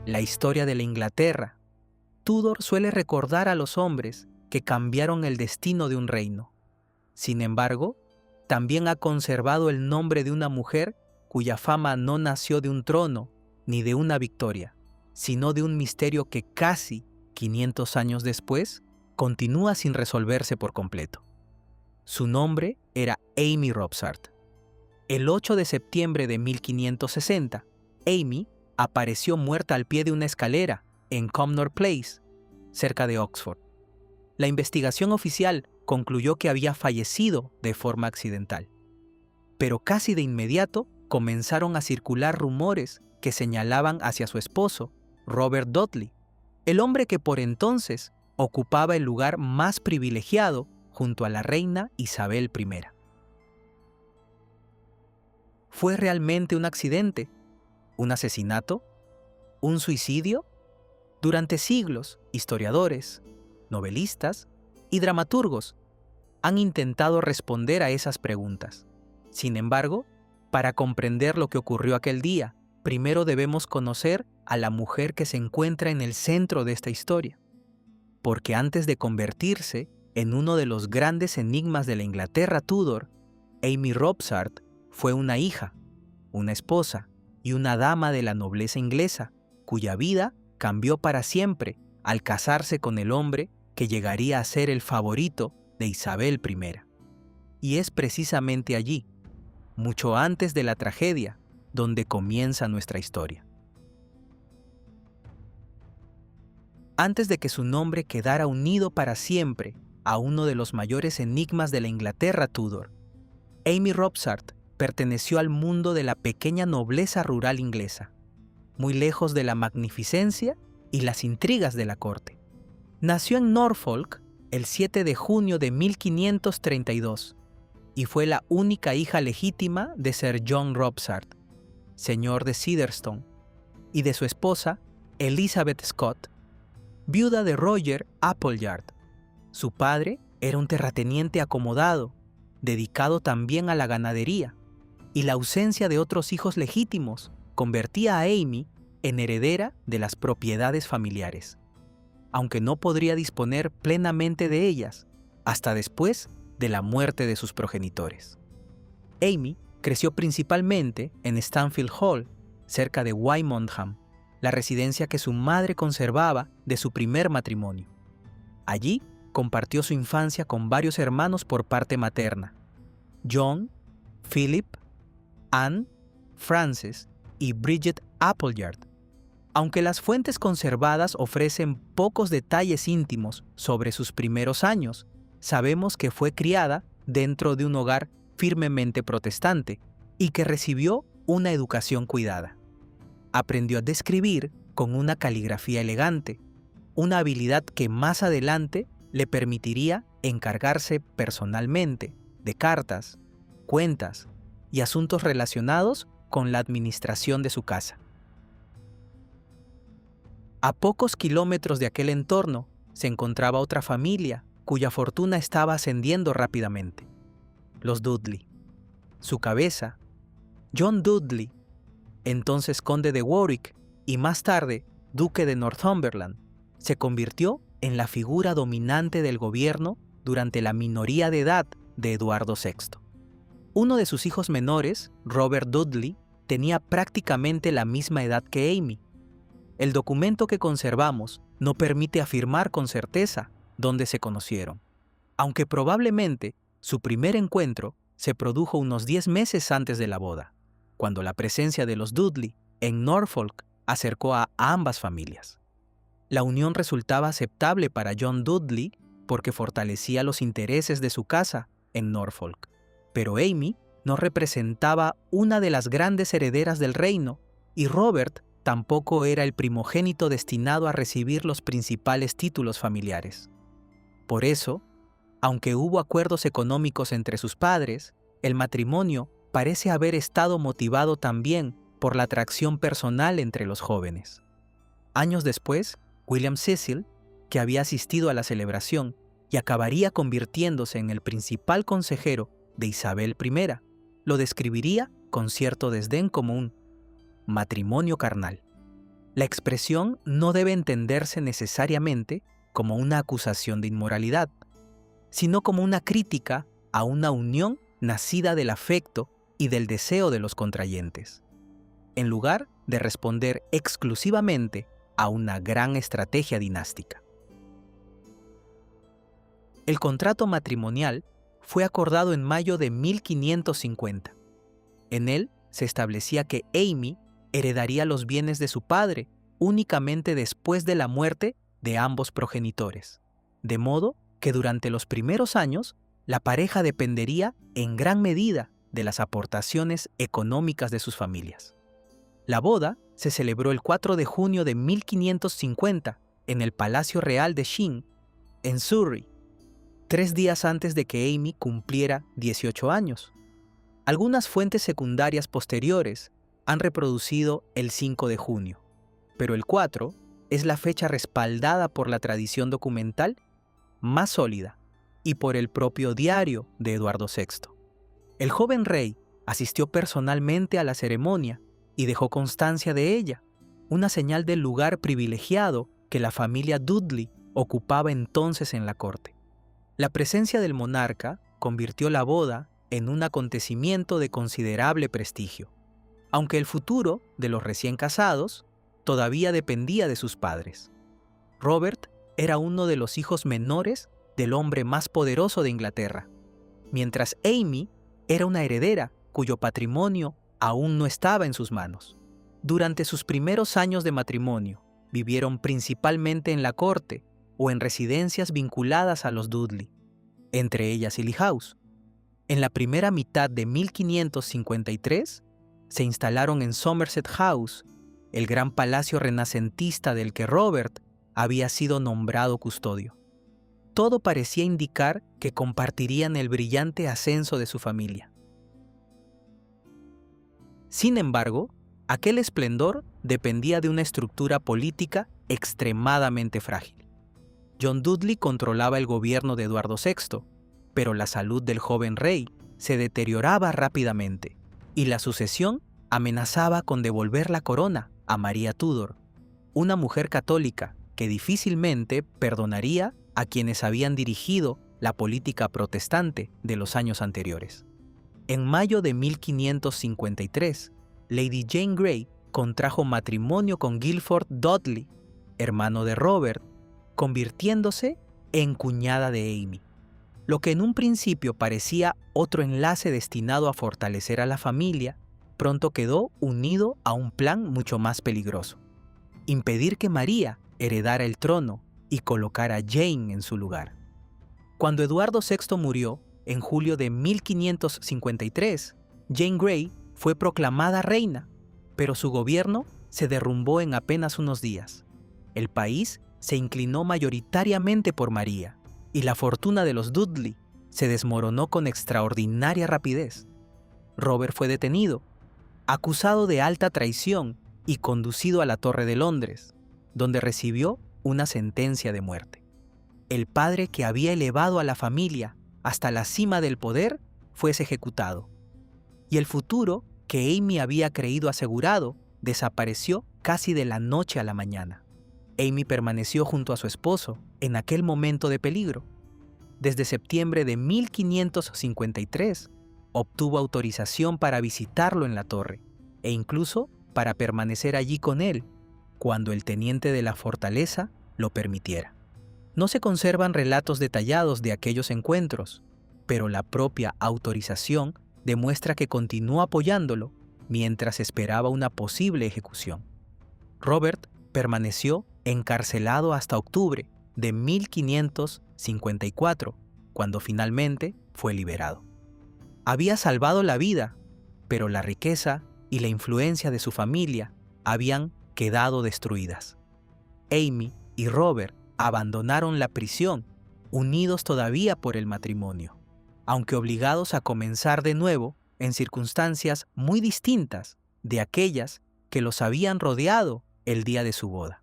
la historia de la Inglaterra, Tudor suele recordar a los hombres que cambiaron el destino de un reino. Sin embargo, también ha conservado el nombre de una mujer cuya fama no nació de un trono ni de una victoria, sino de un misterio que casi 500 años después continúa sin resolverse por completo. Su nombre era Amy Robsart. El 8 de septiembre de 1560, Amy apareció muerta al pie de una escalera en Cumnor Place, cerca de Oxford. La investigación oficial concluyó que había fallecido de forma accidental. Pero casi de inmediato comenzaron a circular rumores que señalaban hacia su esposo, Robert Dudley, el hombre que por entonces ocupaba el lugar más privilegiado junto a la reina Isabel I. ¿Fue realmente un accidente? ¿Un asesinato? ¿Un suicidio? Durante siglos, historiadores, novelistas y dramaturgos han intentado responder a esas preguntas. Sin embargo, para comprender lo que ocurrió aquel día, primero debemos conocer a la mujer que se encuentra en el centro de esta historia. Porque antes de convertirse en uno de los grandes enigmas de la Inglaterra Tudor, Amy Robsart fue una hija, una esposa y una dama de la nobleza inglesa, cuya vida cambió para siempre al casarse con el hombre que llegaría a ser el favorito de Isabel I. Y es precisamente allí, mucho antes de la tragedia, donde comienza nuestra historia. Antes de que su nombre quedara unido para siempre a uno de los mayores enigmas de la Inglaterra Tudor, Amy Robsart perteneció al mundo de la pequeña nobleza rural inglesa, muy lejos de la magnificencia y las intrigas de la corte. Nació en Norfolk el 7 de junio de 1532 y fue la única hija legítima de Sir John Robsart, señor de Siderstone, y de su esposa Elizabeth Scott, viuda de Roger Appleyard. Su padre era un terrateniente acomodado, dedicado también a la ganadería, y la ausencia de otros hijos legítimos convertía a Amy en heredera de las propiedades familiares, aunque no podría disponer plenamente de ellas hasta después de la muerte de sus progenitores. Amy creció principalmente en Stanfield Hall, cerca de Wymondham, la residencia que su madre conservaba de su primer matrimonio. Allí compartió su infancia con varios hermanos por parte materna: John, Philip, Anne, Frances y Bridget Appleyard. Aunque las fuentes conservadas ofrecen pocos detalles íntimos sobre sus primeros años, sabemos que fue criada dentro de un hogar firmemente protestante y que recibió una educación cuidada. Aprendió a describir con una caligrafía elegante, una habilidad que más adelante le permitiría encargarse personalmente de cartas, cuentas y asuntos relacionados con la administración de su casa. A pocos kilómetros de aquel entorno se encontraba otra familia cuya fortuna estaba ascendiendo rápidamente: los Dudley. Su cabeza, John Dudley, entonces conde de Warwick y más tarde duque de Northumberland, se convirtió en la figura dominante del gobierno durante la minoría de edad de Eduardo VI. Uno de sus hijos menores, Robert Dudley, tenía prácticamente la misma edad que Amy. El documento que conservamos no permite afirmar con certeza dónde se conocieron, aunque probablemente su primer encuentro se produjo unos 10 meses antes de la boda, cuando la presencia de los Dudley en Norfolk acercó a ambas familias. La unión resultaba aceptable para John Dudley porque fortalecía los intereses de su casa en Norfolk, pero Amy no representaba una de las grandes herederas del reino y Robert tampoco era el primogénito destinado a recibir los principales títulos familiares. Por eso, aunque hubo acuerdos económicos entre sus padres, el matrimonio parece haber estado motivado también por la atracción personal entre los jóvenes. Años después, William Cecil, que había asistido a la celebración y acabaría convirtiéndose en el principal consejero de Isabel I, lo describiría con cierto desdén como un matrimonio carnal. La expresión no debe entenderse necesariamente como una acusación de inmoralidad, sino como una crítica a una unión nacida del afecto y del deseo de los contrayentes, en lugar de responder exclusivamente a una gran estrategia dinástica. El contrato matrimonial fue acordado en mayo de 1550. En él se establecía que Amy heredaría los bienes de su padre únicamente después de la muerte de ambos progenitores, de modo que durante los primeros años la pareja dependería en gran medida de las aportaciones económicas de sus familias. La boda se celebró el 4 de junio de 1550 en el Palacio Real de Sheen, en Surrey, 3 días antes de que Amy cumpliera 18 años. Algunas fuentes secundarias posteriores han reproducido el 5 de junio, pero el 4 es la fecha respaldada por la tradición documental más sólida y por el propio diario de Eduardo VI. El joven rey asistió personalmente a la ceremonia y dejó constancia de ella, una señal del lugar privilegiado que la familia Dudley ocupaba entonces en la corte. La presencia del monarca convirtió la boda en un acontecimiento de considerable prestigio, aunque el futuro de los recién casados todavía dependía de sus padres. Robert era uno de los hijos menores del hombre más poderoso de Inglaterra, mientras Amy era una heredera cuyo patrimonio aún no estaba en sus manos. Durante sus primeros años de matrimonio, vivieron principalmente en la corte o en residencias vinculadas a los Dudley, entre ellas Ely House. En la primera mitad de 1553, se instalaron en Somerset House, el gran palacio renacentista del que Robert había sido nombrado custodio. Todo parecía indicar que compartirían el brillante ascenso de su familia. Sin embargo, aquel esplendor dependía de una estructura política extremadamente frágil. John Dudley controlaba el gobierno de Eduardo VI, pero la salud del joven rey se deterioraba rápidamente y la sucesión amenazaba con devolver la corona a María Tudor, una mujer católica que difícilmente perdonaría a quienes habían dirigido la política protestante de los años anteriores. En mayo de 1553, Lady Jane Grey contrajo matrimonio con Guilford Dudley, hermano de Robert, convirtiéndose en cuñada de Amy. Lo que en un principio parecía otro enlace destinado a fortalecer a la familia, pronto quedó unido a un plan mucho más peligroso: impedir que María heredara el trono y colocar a Jane en su lugar. Cuando Eduardo VI murió, en julio de 1553, Jane Grey fue proclamada reina, pero su gobierno se derrumbó en apenas unos días. El país se inclinó mayoritariamente por María, y la fortuna de los Dudley se desmoronó con extraordinaria rapidez. Robert fue detenido, acusado de alta traición y conducido a la Torre de Londres, donde recibió una sentencia de muerte. El padre que había elevado a la familia hasta la cima del poder fue ejecutado, y el futuro que Amy había creído asegurado desapareció casi de la noche a la mañana. Amy permaneció junto a su esposo en aquel momento de peligro. Desde septiembre de 1553 obtuvo autorización para visitarlo en la torre e incluso para permanecer allí con él cuando el teniente de la fortaleza lo permitiera. No se conservan relatos detallados de aquellos encuentros, pero la propia autorización demuestra que continuó apoyándolo mientras esperaba una posible ejecución. Robert permaneció encarcelado hasta octubre de 1554, cuando finalmente fue liberado. Había salvado la vida, pero la riqueza y la influencia de su familia habían quedado destruidas. Amy y Robert abandonaron la prisión, unidos todavía por el matrimonio, aunque obligados a comenzar de nuevo en circunstancias muy distintas de aquellas que los habían rodeado el día de su boda.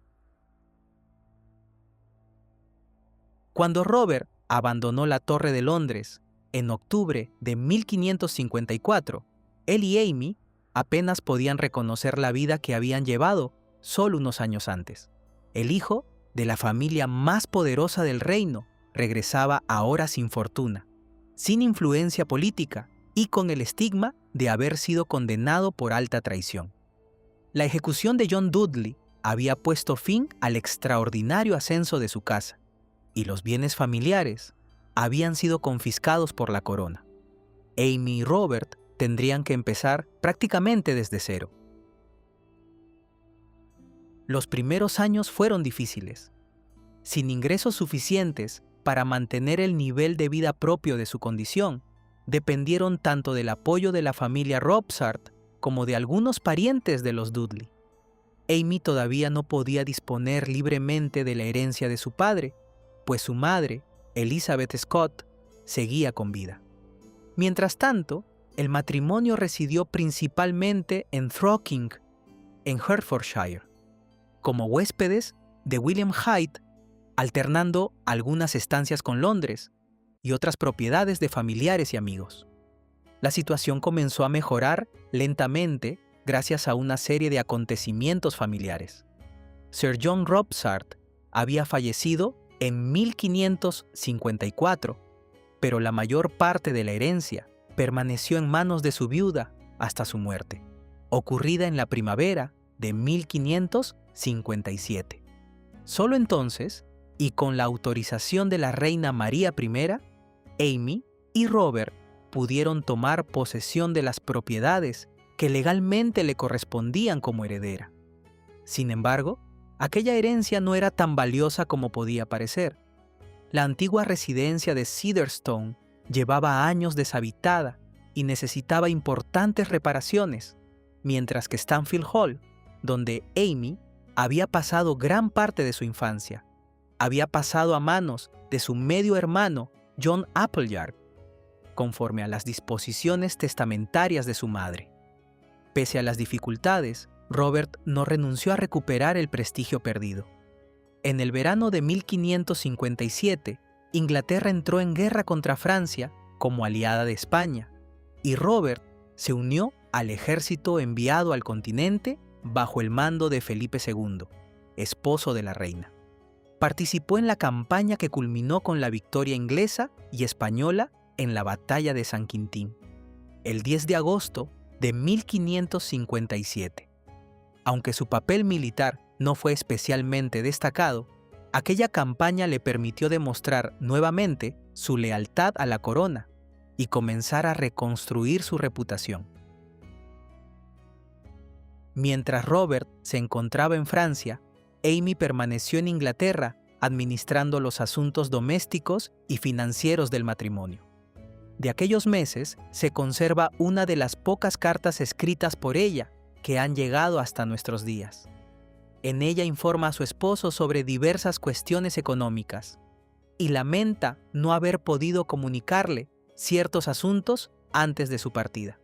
Cuando Robert abandonó la Torre de Londres en octubre de 1554, él y Amy apenas podían reconocer la vida que habían llevado solo unos años antes. El hijo de la familia más poderosa del reino regresaba ahora sin fortuna, sin influencia política y con el estigma de haber sido condenado por alta traición. La ejecución de John Dudley había puesto fin al extraordinario ascenso de su casa, y los bienes familiares habían sido confiscados por la corona. Amy y Robert tendrían que empezar prácticamente desde cero. Los primeros años fueron difíciles. Sin ingresos suficientes para mantener el nivel de vida propio de su condición, dependieron tanto del apoyo de la familia Robsart como de algunos parientes de los Dudley. Amy todavía no podía disponer libremente de la herencia de su padre, pues su madre, Elizabeth Scott, seguía con vida. Mientras tanto, el matrimonio residió principalmente en Throcking, en Hertfordshire, como huéspedes de William Hyde, alternando algunas estancias con Londres y otras propiedades de familiares y amigos. La situación comenzó a mejorar lentamente gracias a una serie de acontecimientos familiares. Sir John Robsart había fallecido en 1554, pero la mayor parte de la herencia permaneció en manos de su viuda hasta su muerte, ocurrida en la primavera de 1557. Solo entonces, y con la autorización de la reina María I, Amy y Robert pudieron tomar posesión de las propiedades que legalmente le correspondían como heredera. Sin embargo, aquella herencia no era tan valiosa como podía parecer. La antigua residencia de Cedarstone llevaba años deshabitada y necesitaba importantes reparaciones, mientras que Stanfield Hall, donde Amy había pasado gran parte de su infancia, había pasado a manos de su medio hermano John Appleyard, conforme a las disposiciones testamentarias de su madre. Pese a las dificultades, Robert no renunció a recuperar el prestigio perdido. En el verano de 1557, Inglaterra entró en guerra contra Francia como aliada de España, y Robert se unió al ejército enviado al continente bajo el mando de Felipe II, esposo de la reina. Participó en la campaña que culminó con la victoria inglesa y española en la Batalla de San Quintín, el 10 de agosto de 1557. Aunque su papel militar no fue especialmente destacado, aquella campaña le permitió demostrar nuevamente su lealtad a la corona y comenzar a reconstruir su reputación. Mientras Robert se encontraba en Francia, Amy permaneció en Inglaterra administrando los asuntos domésticos y financieros del matrimonio. De aquellos meses se conserva una de las pocas cartas escritas por ella que han llegado hasta nuestros días. En ella informa a su esposo sobre diversas cuestiones económicas y lamenta no haber podido comunicarle ciertos asuntos antes de su partida.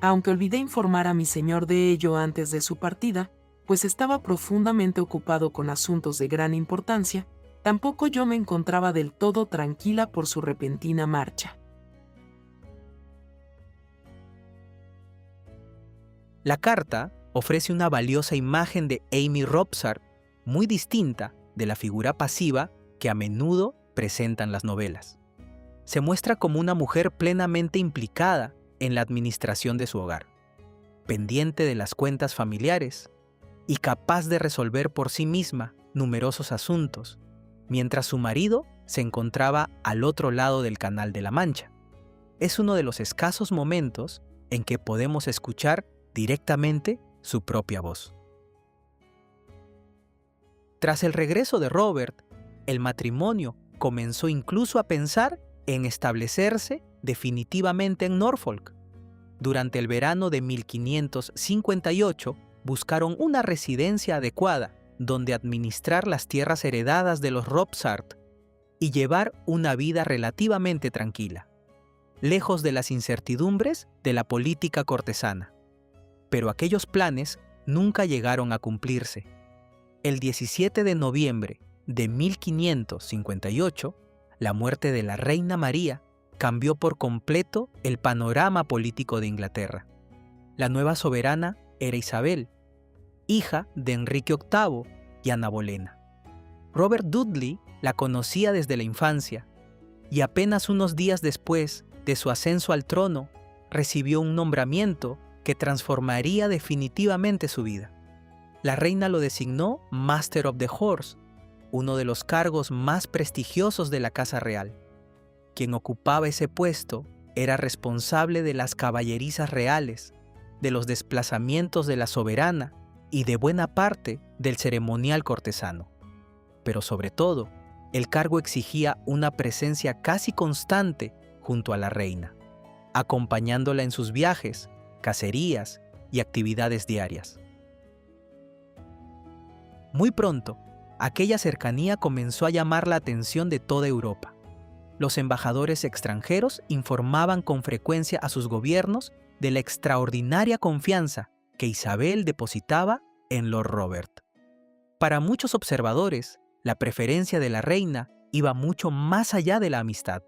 Aunque olvidé informar a mi señor de ello antes de su partida, pues estaba profundamente ocupado con asuntos de gran importancia, tampoco yo me encontraba del todo tranquila por su repentina marcha. La carta ofrece una valiosa imagen de Amy Robsart, muy distinta de la figura pasiva que a menudo presentan las novelas. Se muestra como una mujer plenamente implicada en la administración de su hogar, pendiente de las cuentas familiares y capaz de resolver por sí misma numerosos asuntos, mientras su marido se encontraba al otro lado del Canal de la Mancha. Es uno de los escasos momentos en que podemos escuchar directamente su propia voz. Tras el regreso de Robert, el matrimonio comenzó incluso a pensar en establecerse definitivamente en Norfolk. Durante el verano de 1558 buscaron una residencia adecuada donde administrar las tierras heredadas de los Robsart y llevar una vida relativamente tranquila, lejos de las incertidumbres de la política cortesana. Pero aquellos planes nunca llegaron a cumplirse. El 17 de noviembre de 1558, la muerte de la reina María cambió por completo el panorama político de Inglaterra. La nueva soberana era Isabel, hija de Enrique VIII y Ana Bolena. Robert Dudley la conocía desde la infancia y apenas unos días después de su ascenso al trono, recibió un nombramiento que transformaría definitivamente su vida. La reina lo designó Master of the Horse, uno de los cargos más prestigiosos de la Casa Real. Quien ocupaba ese puesto era responsable de las caballerizas reales, de los desplazamientos de la soberana y de buena parte del ceremonial cortesano. Pero sobre todo, el cargo exigía una presencia casi constante junto a la reina, acompañándola en sus viajes, cacerías y actividades diarias. Muy pronto, aquella cercanía comenzó a llamar la atención de toda Europa. Los embajadores extranjeros informaban con frecuencia a sus gobiernos de la extraordinaria confianza que Isabel depositaba en Lord Robert. Para muchos observadores, la preferencia de la reina iba mucho más allá de la amistad.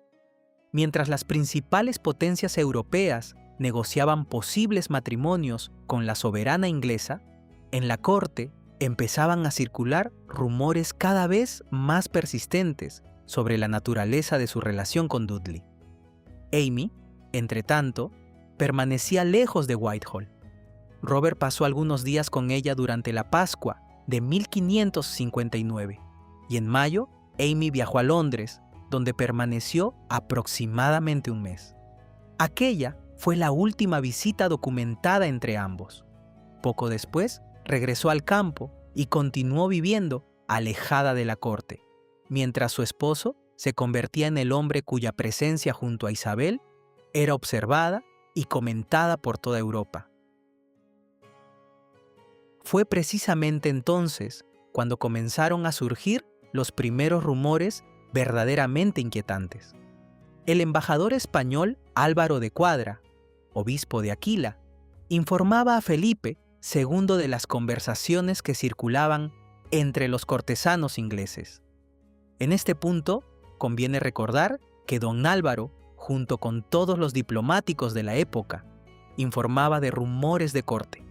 Mientras las principales potencias europeas negociaban posibles matrimonios con la soberana inglesa, en la corte empezaban a circular rumores cada vez más persistentes sobre la naturaleza de su relación con Dudley. Amy, entretanto, permanecía lejos de Whitehall. Robert pasó algunos días con ella durante la Pascua de 1559 y en mayo Amy viajó a Londres, donde permaneció aproximadamente un mes. Aquella fue la última visita documentada entre ambos. Poco después, regresó al campo y continuó viviendo alejada de la corte, mientras su esposo se convertía en el hombre cuya presencia junto a Isabel era observada y comentada por toda Europa. Fue precisamente entonces cuando comenzaron a surgir los primeros rumores verdaderamente inquietantes. El embajador español Álvaro de Cuadra, obispo de Aquila, informaba a Felipe II de las conversaciones que circulaban entre los cortesanos ingleses. En este punto, conviene recordar que don Álvaro, junto con todos los diplomáticos de la época, informaba de rumores de corte,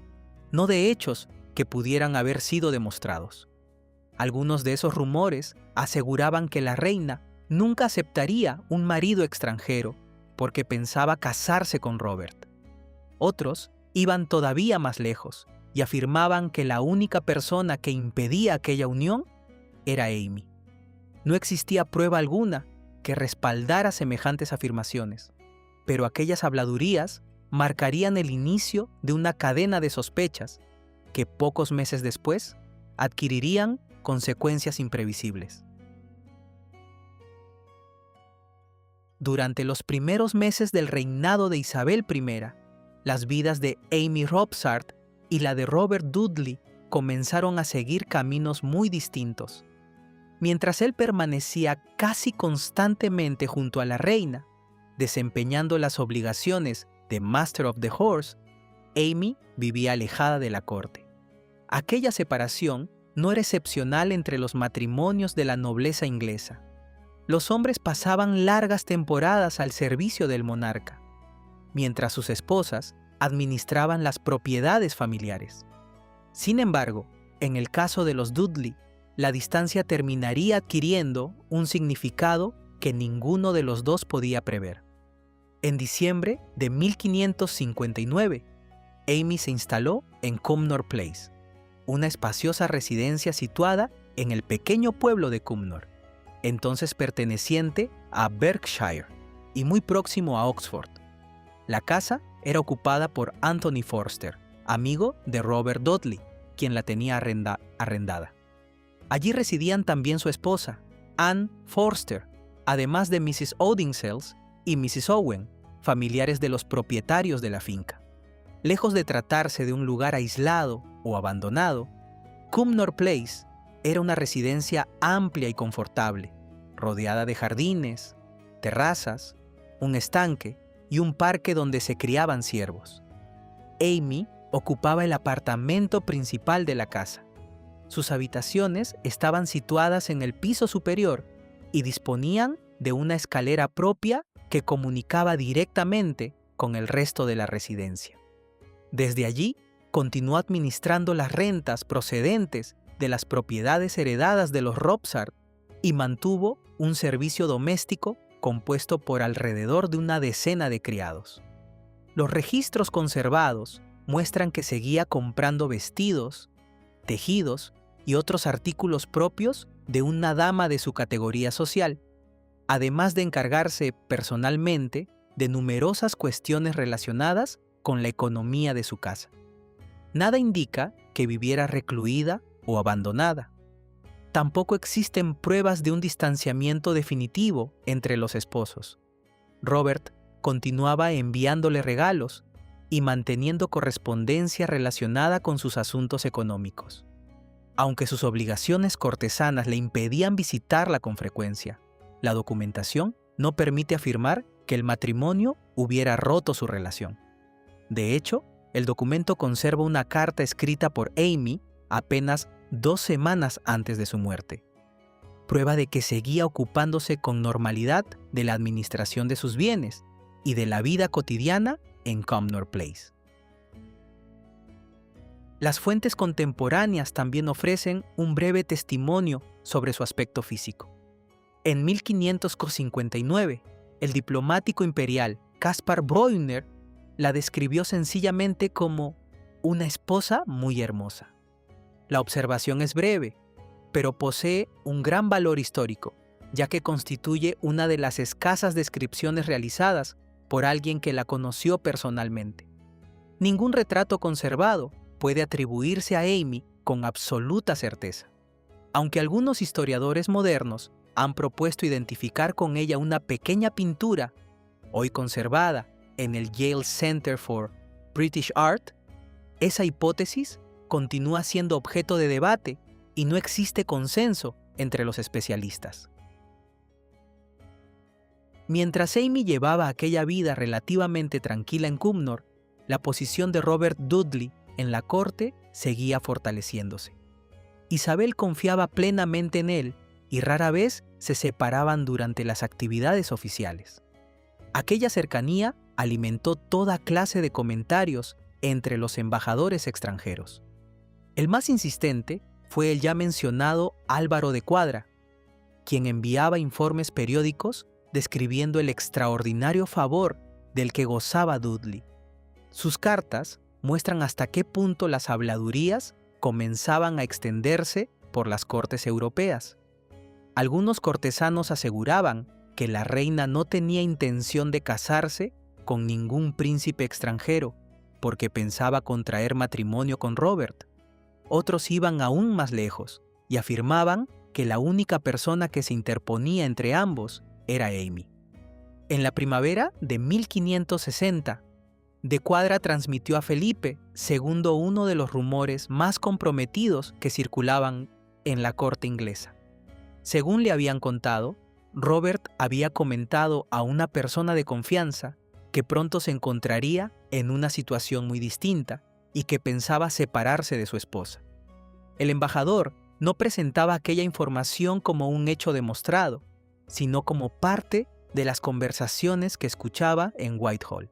no de hechos que pudieran haber sido demostrados. Algunos de esos rumores aseguraban que la reina nunca aceptaría un marido extranjero porque pensaba casarse con Robert. Otros iban todavía más lejos y afirmaban que la única persona que impedía aquella unión era Amy. No existía prueba alguna que respaldara semejantes afirmaciones, pero aquellas habladurías marcarían el inicio de una cadena de sospechas que pocos meses después adquirirían consecuencias imprevisibles. Durante los primeros meses del reinado de Isabel I, las vidas de Amy Robsart y la de Robert Dudley comenzaron a seguir caminos muy distintos. Mientras él permanecía casi constantemente junto a la reina, desempeñando las obligaciones de Master of the Horse, Amy vivía alejada de la corte. Aquella separación no era excepcional entre los matrimonios de la nobleza inglesa. Los hombres pasaban largas temporadas al servicio del monarca, mientras sus esposas administraban las propiedades familiares. Sin embargo, en el caso de los Dudley, la distancia terminaría adquiriendo un significado que ninguno de los dos podía prever. En diciembre de 1559, Amy se instaló en Cumnor Place, una espaciosa residencia situada en el pequeño pueblo de Cumnor, entonces perteneciente a Berkshire y muy próximo a Oxford. La casa era ocupada por Anthony Forster, amigo de Robert Dudley, quien la tenía arrendada. Allí residían también su esposa, Anne Forster, además de Mrs. Odinsells y Mrs. Owen, familiares de los propietarios de la finca. Lejos de tratarse de un lugar aislado o abandonado, Cumnor Place era una residencia amplia y confortable, rodeada de jardines, terrazas, un estanque y un parque donde se criaban ciervos. Amy ocupaba el apartamento principal de la casa. Sus habitaciones estaban situadas en el piso superior y disponían de una escalera propia que comunicaba directamente con el resto de la residencia. Desde allí, continuó administrando las rentas procedentes de las propiedades heredadas de los Robsart y mantuvo un servicio doméstico compuesto por alrededor de una decena de criados. Los registros conservados muestran que seguía comprando vestidos, tejidos y otros artículos propios de una dama de su categoría social, además de encargarse personalmente de numerosas cuestiones relacionadas con la economía de su casa. Nada indica que viviera recluida o abandonada. Tampoco existen pruebas de un distanciamiento definitivo entre los esposos. Robert continuaba enviándole regalos y manteniendo correspondencia relacionada con sus asuntos económicos. Aunque sus obligaciones cortesanas le impedían visitarla con frecuencia, la documentación no permite afirmar que el matrimonio hubiera roto su relación. De hecho, el documento conserva una carta escrita por Amy apenas 2 semanas antes de su muerte, prueba de que seguía ocupándose con normalidad de la administración de sus bienes y de la vida cotidiana en Cumnor Place. Las fuentes contemporáneas también ofrecen un breve testimonio sobre su aspecto físico. En 1559, el diplomático imperial Caspar Breuner la describió sencillamente como una esposa muy hermosa. La observación es breve, pero posee un gran valor histórico, ya que constituye una de las escasas descripciones realizadas por alguien que la conoció personalmente. Ningún retrato conservado puede atribuirse a Amy con absoluta certeza, aunque algunos historiadores modernos han propuesto identificar con ella una pequeña pintura, hoy conservada en el Yale Center for British Art. Esa hipótesis continúa siendo objeto de debate y no existe consenso entre los especialistas. Mientras Amy llevaba aquella vida relativamente tranquila en Cumnor, la posición de Robert Dudley en la corte seguía fortaleciéndose. Isabel confiaba plenamente en él y rara vez se separaban durante las actividades oficiales. Aquella cercanía alimentó toda clase de comentarios entre los embajadores extranjeros. El más insistente fue el ya mencionado Álvaro de Cuadra, quien enviaba informes periódicos describiendo el extraordinario favor del que gozaba Dudley. Sus cartas muestran hasta qué punto las habladurías comenzaban a extenderse por las cortes europeas. Algunos cortesanos aseguraban que la reina no tenía intención de casarse con ningún príncipe extranjero, porque pensaba contraer matrimonio con Robert. Otros iban aún más lejos y afirmaban que la única persona que se interponía entre ambos era Amy. En la primavera de 1560, De Cuadra transmitió a Felipe, segundo, uno de los rumores más comprometidos que circulaban en la corte inglesa. Según le habían contado, Robert había comentado a una persona de confianza que pronto se encontraría en una situación muy distinta y que pensaba separarse de su esposa. El embajador no presentaba aquella información como un hecho demostrado, sino como parte de las conversaciones que escuchaba en Whitehall.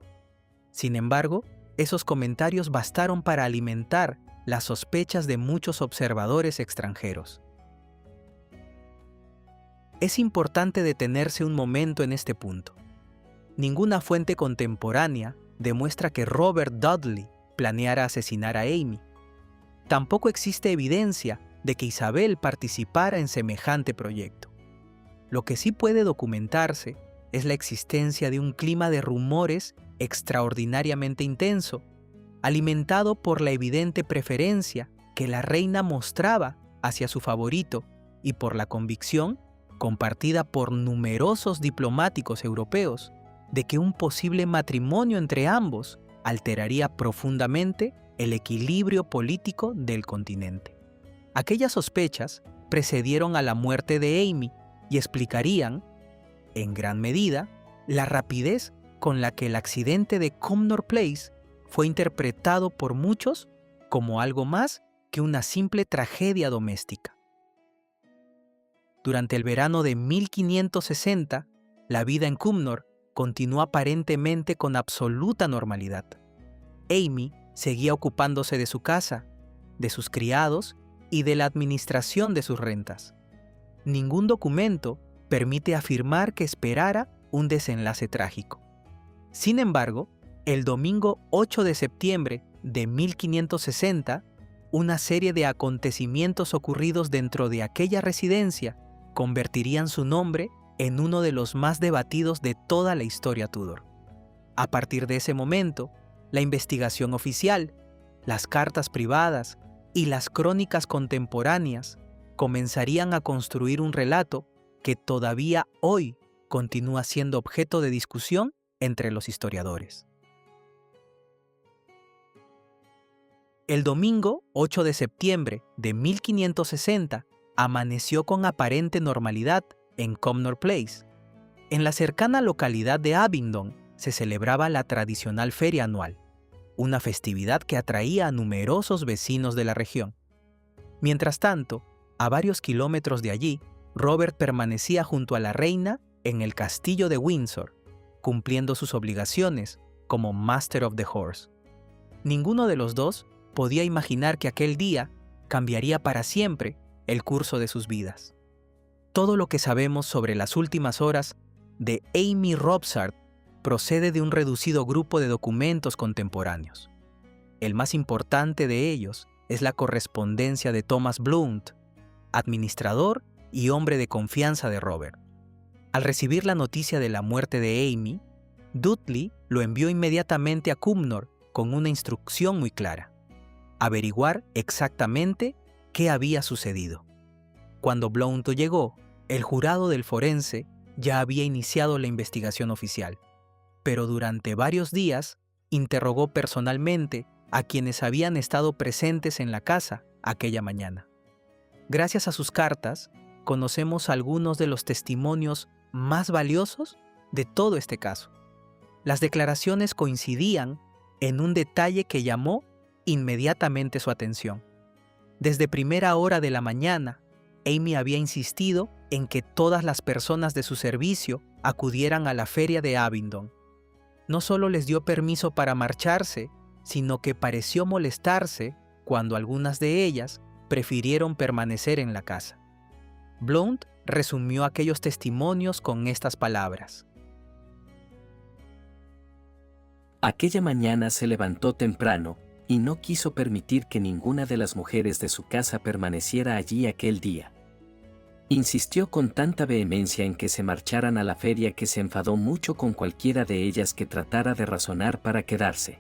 Sin embargo, esos comentarios bastaron para alimentar las sospechas de muchos observadores extranjeros. Es importante detenerse un momento en este punto. Ninguna fuente contemporánea demuestra que Robert Dudley planeara asesinar a Amy. Tampoco existe evidencia de que Isabel participara en semejante proyecto. Lo que sí puede documentarse es la existencia de un clima de rumores extraordinariamente intenso, alimentado por la evidente preferencia que la reina mostraba hacia su favorito y por la convicción, compartida por numerosos diplomáticos europeos, de que un posible matrimonio entre ambos alteraría profundamente el equilibrio político del continente. Aquellas sospechas precedieron a la muerte de Amy y explicarían, en gran medida, la rapidez con la que el accidente de Cumnor Place fue interpretado por muchos como algo más que una simple tragedia doméstica. Durante el verano de 1560, la vida en Cumnor continuó aparentemente con absoluta normalidad. Amy seguía ocupándose de su casa, de sus criados y de la administración de sus rentas. Ningún documento permite afirmar que esperara un desenlace trágico. Sin embargo, el domingo 8 de septiembre de 1560, una serie de acontecimientos ocurridos dentro de aquella residencia convertirían su nombre en uno de los más debatidos de toda la historia Tudor. A partir de ese momento, la investigación oficial, las cartas privadas y las crónicas contemporáneas comenzarían a construir un relato que todavía hoy continúa siendo objeto de discusión entre los historiadores. El domingo 8 de septiembre de 1560 amaneció con aparente normalidad en Cumnor Place. En la cercana localidad de Abingdon se celebraba la tradicional feria anual, una festividad que atraía a numerosos vecinos de la región. Mientras tanto, a varios kilómetros de allí, Robert permanecía junto a la reina en el castillo de Windsor, cumpliendo sus obligaciones como Master of the Horse. Ninguno de los dos podía imaginar que aquel día cambiaría para siempre el curso de sus vidas. Todo lo que sabemos sobre las últimas horas de Amy Robsart procede de un reducido grupo de documentos contemporáneos. El más importante de ellos es la correspondencia de Thomas Blount, administrador y hombre de confianza de Robert. Al recibir la noticia de la muerte de Amy, Dudley lo envió inmediatamente a Cumnor con una instrucción muy clara: averiguar exactamente qué había sucedido. Cuando Blount llegó, el jurado del forense ya había iniciado la investigación oficial, pero durante varios días interrogó personalmente a quienes habían estado presentes en la casa aquella mañana. Gracias a sus cartas, conocemos algunos de los testimonios más valiosos de todo este caso. Las declaraciones coincidían en un detalle que llamó inmediatamente su atención. Desde primera hora de la mañana, Amy había insistido en que todas las personas de su servicio acudieran a la feria de Abingdon. No solo les dio permiso para marcharse, sino que pareció molestarse cuando algunas de ellas prefirieron permanecer en la casa. Blount resumió aquellos testimonios con estas palabras: Aquella mañana se levantó temprano y no quiso permitir que ninguna de las mujeres de su casa permaneciera allí aquel día. Insistió con tanta vehemencia en que se marcharan a la feria que se enfadó mucho con cualquiera de ellas que tratara de razonar para quedarse.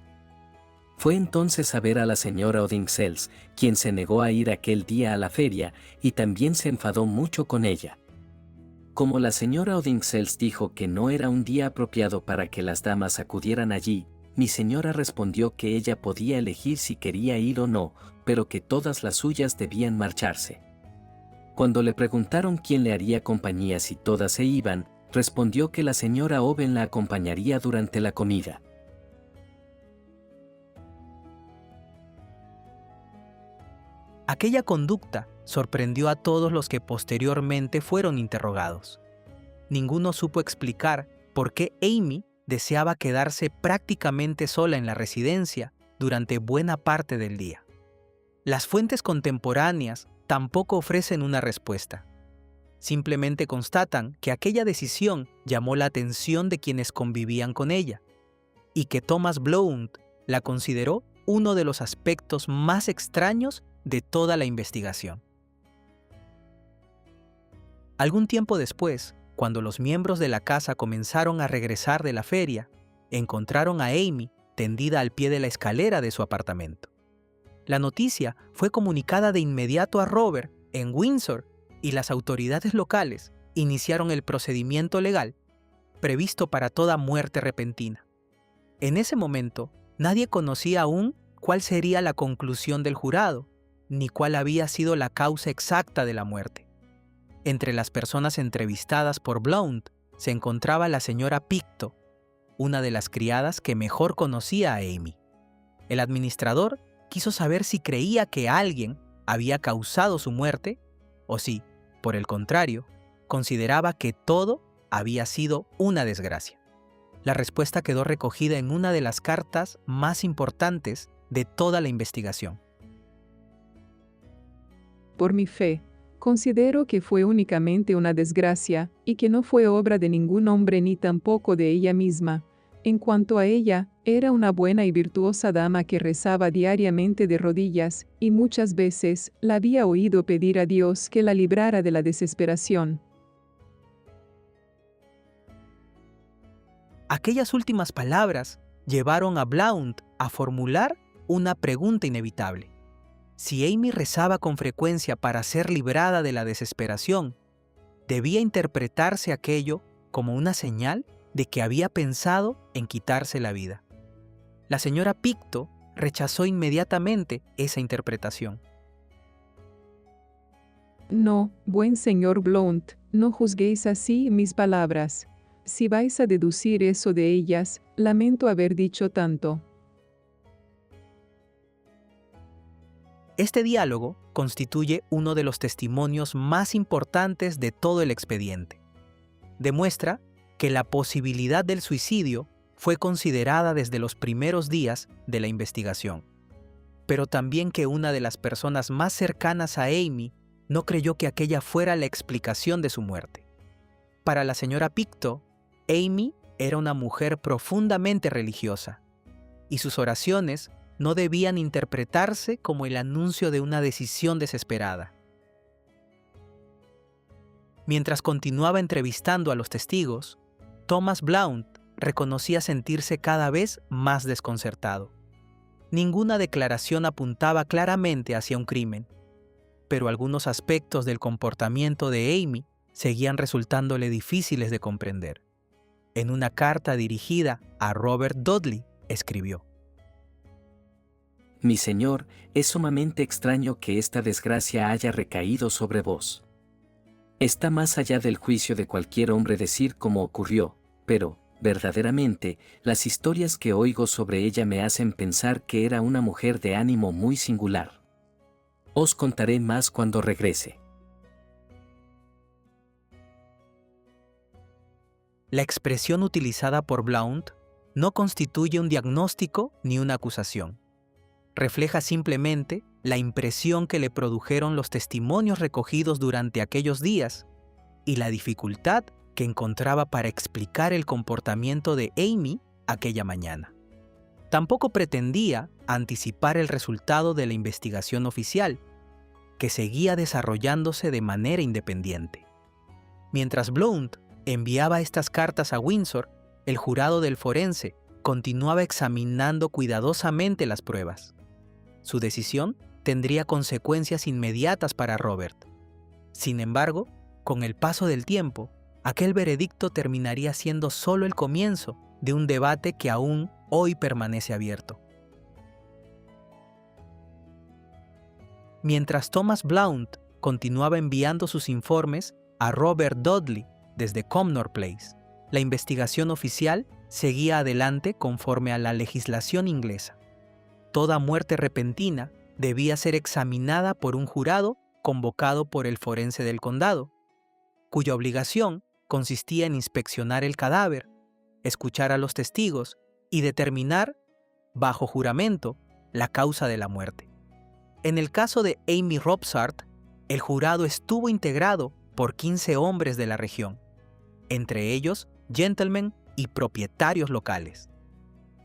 Fue entonces a ver a la señora Odinsells, quien se negó a ir aquel día a la feria y también se enfadó mucho con ella. Como la señora Odinsells dijo que no era un día apropiado para que las damas acudieran allí, mi señora respondió que ella podía elegir si quería ir o no, pero que todas las suyas debían marcharse. Cuando le preguntaron quién le haría compañía si todas se iban, respondió que la señora Owen la acompañaría durante la comida. Aquella conducta sorprendió a todos los que posteriormente fueron interrogados. Ninguno supo explicar por qué Amy deseaba quedarse prácticamente sola en la residencia durante buena parte del día. Las fuentes contemporáneas tampoco ofrecen una respuesta. Simplemente constatan que aquella decisión llamó la atención de quienes convivían con ella y que Thomas Blount la consideró uno de los aspectos más extraños de toda la investigación. Algún tiempo después, cuando los miembros de la casa comenzaron a regresar de la feria, encontraron a Amy tendida al pie de la escalera de su apartamento. La noticia fue comunicada de inmediato a Robert en Windsor y las autoridades locales iniciaron el procedimiento legal previsto para toda muerte repentina. En ese momento, nadie conocía aún cuál sería la conclusión del jurado, ni cuál había sido la causa exacta de la muerte. Entre las personas entrevistadas por Blount se encontraba la señora Pictou, una de las criadas que mejor conocía a Amy. El administrador quiso saber si creía que alguien había causado su muerte o si, por el contrario, consideraba que todo había sido una desgracia. La respuesta quedó recogida en una de las cartas más importantes de toda la investigación. Por mi fe, considero que fue únicamente una desgracia, y que no fue obra de ningún hombre ni tampoco de ella misma. En cuanto a ella, era una buena y virtuosa dama que rezaba diariamente de rodillas, y muchas veces la había oído pedir a Dios que la librara de la desesperación. Aquellas últimas palabras llevaron a Blount a formular una pregunta inevitable. Si Amy rezaba con frecuencia para ser librada de la desesperación, ¿debía interpretarse aquello como una señal de que había pensado en quitarse la vida? La señora Picto rechazó inmediatamente esa interpretación. No, buen señor Blount, no juzguéis así mis palabras. Si vais a deducir eso de ellas, lamento haber dicho tanto. Este diálogo constituye uno de los testimonios más importantes de todo el expediente. Demuestra que la posibilidad del suicidio fue considerada desde los primeros días de la investigación, pero también que una de las personas más cercanas a Amy no creyó que aquella fuera la explicación de su muerte. Para la señora Picto, Amy era una mujer profundamente religiosa, y sus oraciones no debían interpretarse como el anuncio de una decisión desesperada. Mientras continuaba entrevistando a los testigos, Thomas Blount reconocía sentirse cada vez más desconcertado. Ninguna declaración apuntaba claramente hacia un crimen, pero algunos aspectos del comportamiento de Amy seguían resultándole difíciles de comprender. En una carta dirigida a Robert Dudley, escribió: Mi señor, es sumamente extraño que esta desgracia haya recaído sobre vos. Está más allá del juicio de cualquier hombre decir cómo ocurrió, pero, verdaderamente, las historias que oigo sobre ella me hacen pensar que era una mujer de ánimo muy singular. Os contaré más cuando regrese. La expresión utilizada por Blount no constituye un diagnóstico ni una acusación. Refleja simplemente la impresión que le produjeron los testimonios recogidos durante aquellos días y la dificultad que encontraba para explicar el comportamiento de Amy aquella mañana. Tampoco pretendía anticipar el resultado de la investigación oficial, que seguía desarrollándose de manera independiente. Mientras Blount enviaba estas cartas a Windsor, el jurado del forense continuaba examinando cuidadosamente las pruebas. Su decisión tendría consecuencias inmediatas para Robert. Sin embargo, con el paso del tiempo, aquel veredicto terminaría siendo solo el comienzo de un debate que aún hoy permanece abierto. Mientras Thomas Blount continuaba enviando sus informes a Robert Dudley desde Cumnor Place, la investigación oficial seguía adelante conforme a la legislación inglesa. Toda muerte repentina debía ser examinada por un jurado convocado por el forense del condado, cuya obligación consistía en inspeccionar el cadáver, escuchar a los testigos y determinar, bajo juramento, la causa de la muerte. En el caso de Amy Robsart, el jurado estuvo integrado por 15 hombres de la región, entre ellos gentlemen y propietarios locales,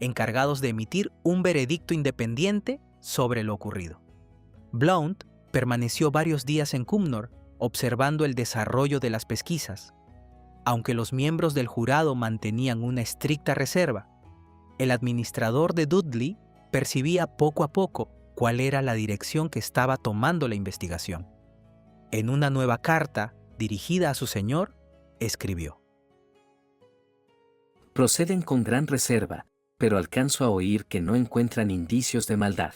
encargados de emitir un veredicto independiente sobre lo ocurrido. Blount permaneció varios días en Cumnor observando el desarrollo de las pesquisas. Aunque los miembros del jurado mantenían una estricta reserva, el administrador de Dudley percibía poco a poco cuál era la dirección que estaba tomando la investigación. En una nueva carta dirigida a su señor, escribió: Proceden con gran reserva, pero alcanzo a oír que no encuentran indicios de maldad.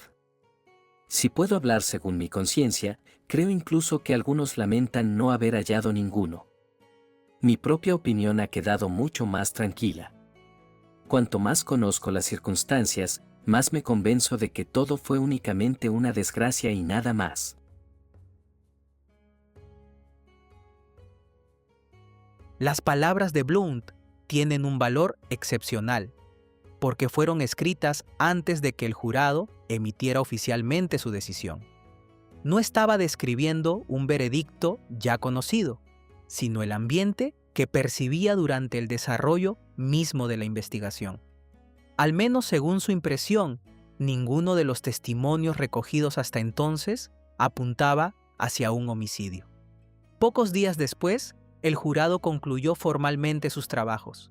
Si puedo hablar según mi conciencia, creo incluso que algunos lamentan no haber hallado ninguno. Mi propia opinión ha quedado mucho más tranquila. Cuanto más conozco las circunstancias, más me convenzo de que todo fue únicamente una desgracia y nada más. Las palabras de Blount tienen un valor excepcional, porque fueron escritas antes de que el jurado emitiera oficialmente su decisión. No estaba describiendo un veredicto ya conocido, sino el ambiente que percibía durante el desarrollo mismo de la investigación. Al menos según su impresión, ninguno de los testimonios recogidos hasta entonces apuntaba hacia un homicidio. Pocos días después, el jurado concluyó formalmente sus trabajos.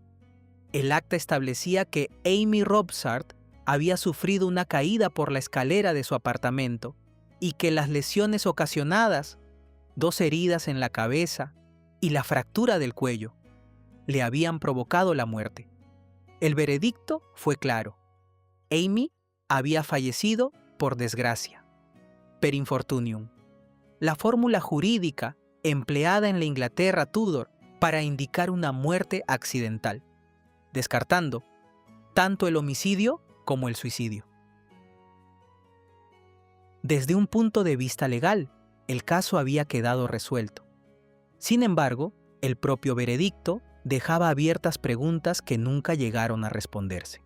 El acta establecía que Amy Robsart había sufrido una caída por la escalera de su apartamento y que las lesiones ocasionadas, 2 heridas en la cabeza y la fractura del cuello, le habían provocado la muerte. El veredicto fue claro. Amy había fallecido por desgracia, per infortunium, la fórmula jurídica empleada en la Inglaterra Tudor para indicar una muerte accidental, descartando tanto el homicidio como el suicidio. Desde un punto de vista legal, el caso había quedado resuelto. Sin embargo, el propio veredicto dejaba abiertas preguntas que nunca llegaron a responderse.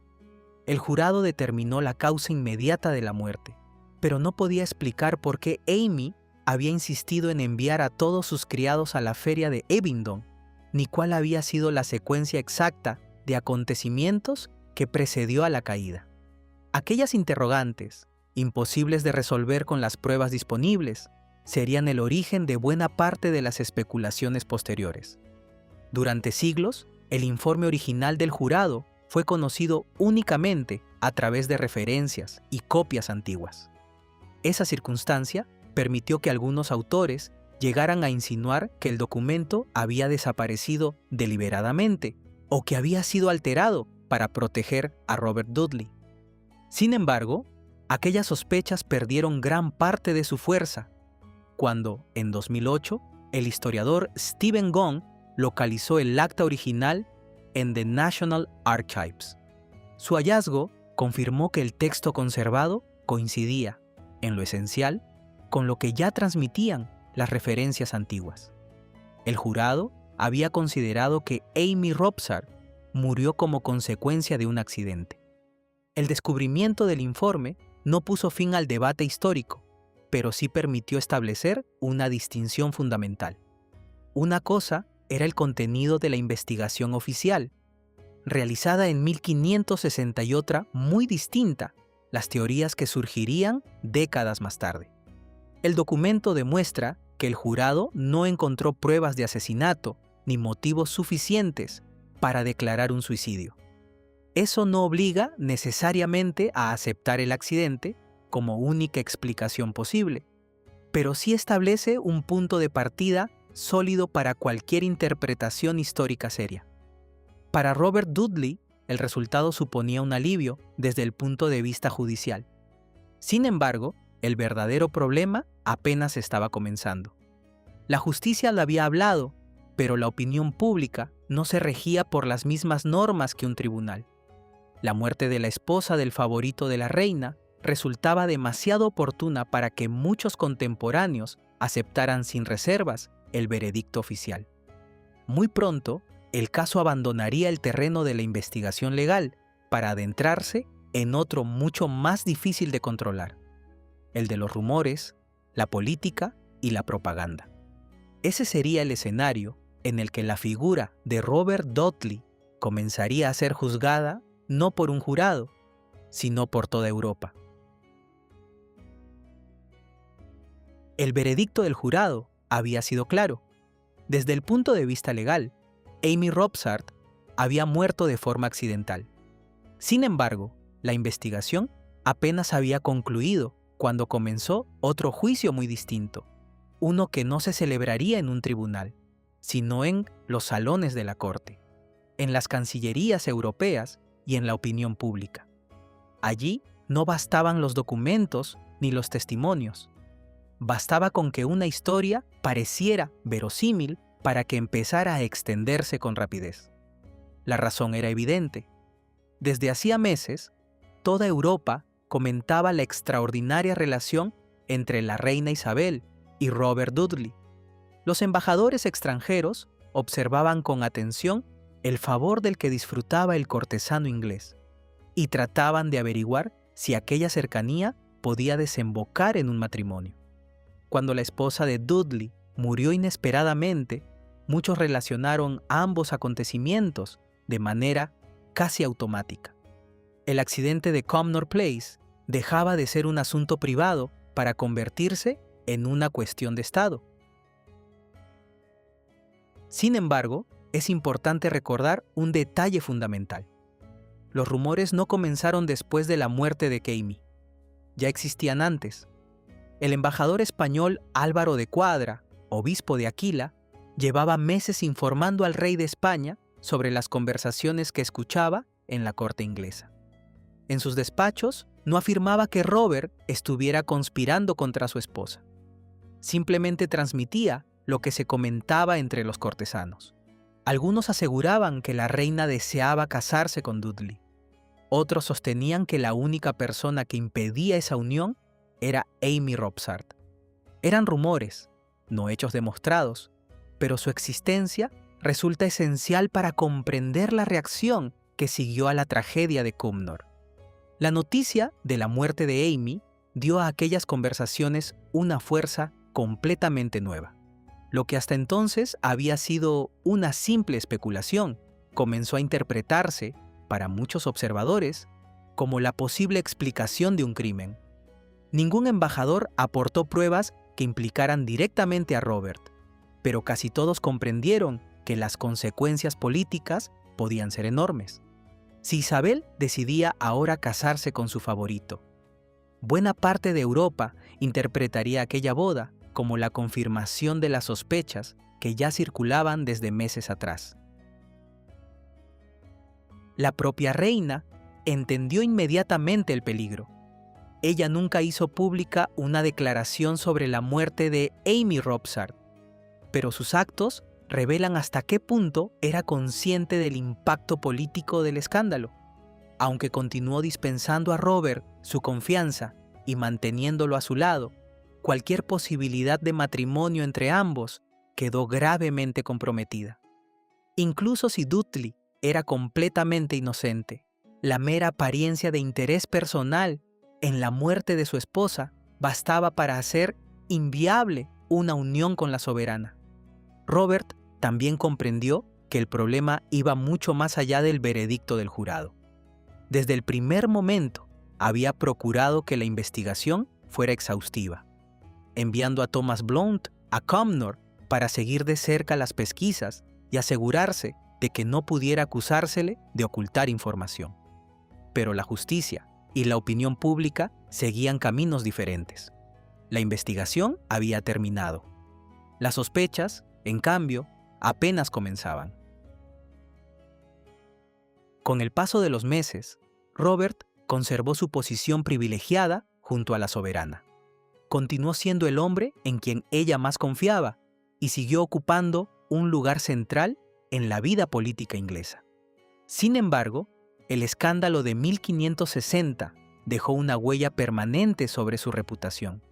El jurado determinó la causa inmediata de la muerte, pero no podía explicar por qué Amy había insistido en enviar a todos sus criados a la feria de Abingdon, ni cuál había sido la secuencia exacta de acontecimientos que precedió a la caída. Aquellas interrogantes, imposibles de resolver con las pruebas disponibles, serían el origen de buena parte de las especulaciones posteriores. Durante siglos, el informe original del jurado fue conocido únicamente a través de referencias y copias antiguas. Esa circunstancia permitió que algunos autores llegaran a insinuar que el documento había desaparecido deliberadamente o que había sido alterado para proteger a Robert Dudley. Sin embargo, aquellas sospechas perdieron gran parte de su fuerza cuando, en 2008, el historiador Stephen Gong localizó el acta original en The National Archives. Su hallazgo confirmó que el texto conservado coincidía, en lo esencial, con lo que ya transmitían las referencias antiguas. El jurado había considerado que Amy Robsart murió como consecuencia de un accidente. El descubrimiento del informe no puso fin al debate histórico, pero sí permitió establecer una distinción fundamental. Una cosa era el contenido de la investigación oficial, realizada en 1560, y otra, muy distinta, las teorías que surgirían décadas más tarde. El documento demuestra que el jurado no encontró pruebas de asesinato ni motivos suficientes para declarar un suicidio. Eso no obliga necesariamente a aceptar el accidente como única explicación posible, pero sí establece un punto de partida sólido para cualquier interpretación histórica seria. Para Robert Dudley, el resultado suponía un alivio desde el punto de vista judicial. Sin embargo, el verdadero problema apenas estaba comenzando. La justicia le había hablado, pero la opinión pública no se regía por las mismas normas que un tribunal. La muerte de la esposa del favorito de la reina resultaba demasiado oportuna para que muchos contemporáneos aceptaran sin reservas el veredicto oficial. Muy pronto, el caso abandonaría el terreno de la investigación legal para adentrarse en otro mucho más difícil de controlar, el de los rumores, la política y la propaganda. Ese sería el escenario en el que la figura de Robert Dudley comenzaría a ser juzgada no por un jurado, sino por toda Europa. El veredicto del jurado había sido claro. Desde el punto de vista legal, Amy Robsart había muerto de forma accidental. Sin embargo, la investigación apenas había concluido cuando comenzó otro juicio muy distinto, uno que no se celebraría en un tribunal, sino en los salones de la corte, en las cancillerías europeas y en la opinión pública. Allí no bastaban los documentos ni los testimonios. Bastaba con que una historia pareciera verosímil para que empezara a extenderse con rapidez. La razón era evidente. Desde hacía meses, toda Europa comentaba la extraordinaria relación entre la reina Isabel y Robert Dudley. Los embajadores extranjeros observaban con atención el favor del que disfrutaba el cortesano inglés. y trataban de averiguar si aquella cercanía podía desembocar en un matrimonio. Cuando la esposa de Dudley murió inesperadamente, muchos relacionaron ambos acontecimientos de manera casi automática. El accidente de Cumnor Place dejaba de ser un asunto privado para convertirse en una cuestión de Estado. Sin embargo, es importante recordar un detalle fundamental. Los rumores no comenzaron después de la muerte de Kami. Ya existían antes. El embajador español Álvaro de Cuadra, obispo de Aquila, llevaba meses informando al rey de España sobre las conversaciones que escuchaba en la corte inglesa. En sus despachos no afirmaba que Robert estuviera conspirando contra su esposa. Simplemente transmitía lo que se comentaba entre los cortesanos. Algunos aseguraban que la reina deseaba casarse con Dudley. Otros sostenían que la única persona que impedía esa unión era Amy Robsart. Eran rumores, no hechos demostrados, pero su existencia resulta esencial para comprender la reacción que siguió a la tragedia de Cumnor. La noticia de la muerte de Amy dio a aquellas conversaciones una fuerza completamente nueva. Lo que hasta entonces había sido una simple especulación comenzó a interpretarse, para muchos observadores, como la posible explicación de un crimen. Ningún embajador aportó pruebas que implicaran directamente a Robert, pero casi todos comprendieron que las consecuencias políticas podían ser enormes. Si Isabel decidía ahora casarse con su favorito, buena parte de Europa interpretaría aquella boda como la confirmación de las sospechas que ya circulaban desde meses atrás. La propia reina entendió inmediatamente el peligro. Ella nunca hizo pública una declaración sobre la muerte de Amy Robsart, pero sus actos revelan hasta qué punto era consciente del impacto político del escándalo. Aunque continuó dispensando a Robert su confianza y manteniéndolo a su lado, cualquier posibilidad de matrimonio entre ambos quedó gravemente comprometida. Incluso si Dudley era completamente inocente, la mera apariencia de interés personal en la muerte de su esposa bastaba para hacer inviable una unión con la soberana. Robert también comprendió que el problema iba mucho más allá del veredicto del jurado. Desde el primer momento había procurado que la investigación fuera exhaustiva, enviando a Thomas Blount a Cumnor para seguir de cerca las pesquisas y asegurarse de que no pudiera acusársele de ocultar información. Pero la justicia y la opinión pública seguían caminos diferentes. La investigación había terminado. Las sospechas, en cambio, apenas comenzaban. Con el paso de los meses, Robert conservó su posición privilegiada junto a la soberana. Continuó siendo el hombre en quien ella más confiaba y siguió ocupando un lugar central en la vida política inglesa. Sin embargo, el escándalo de 1560 dejó una huella permanente sobre su reputación.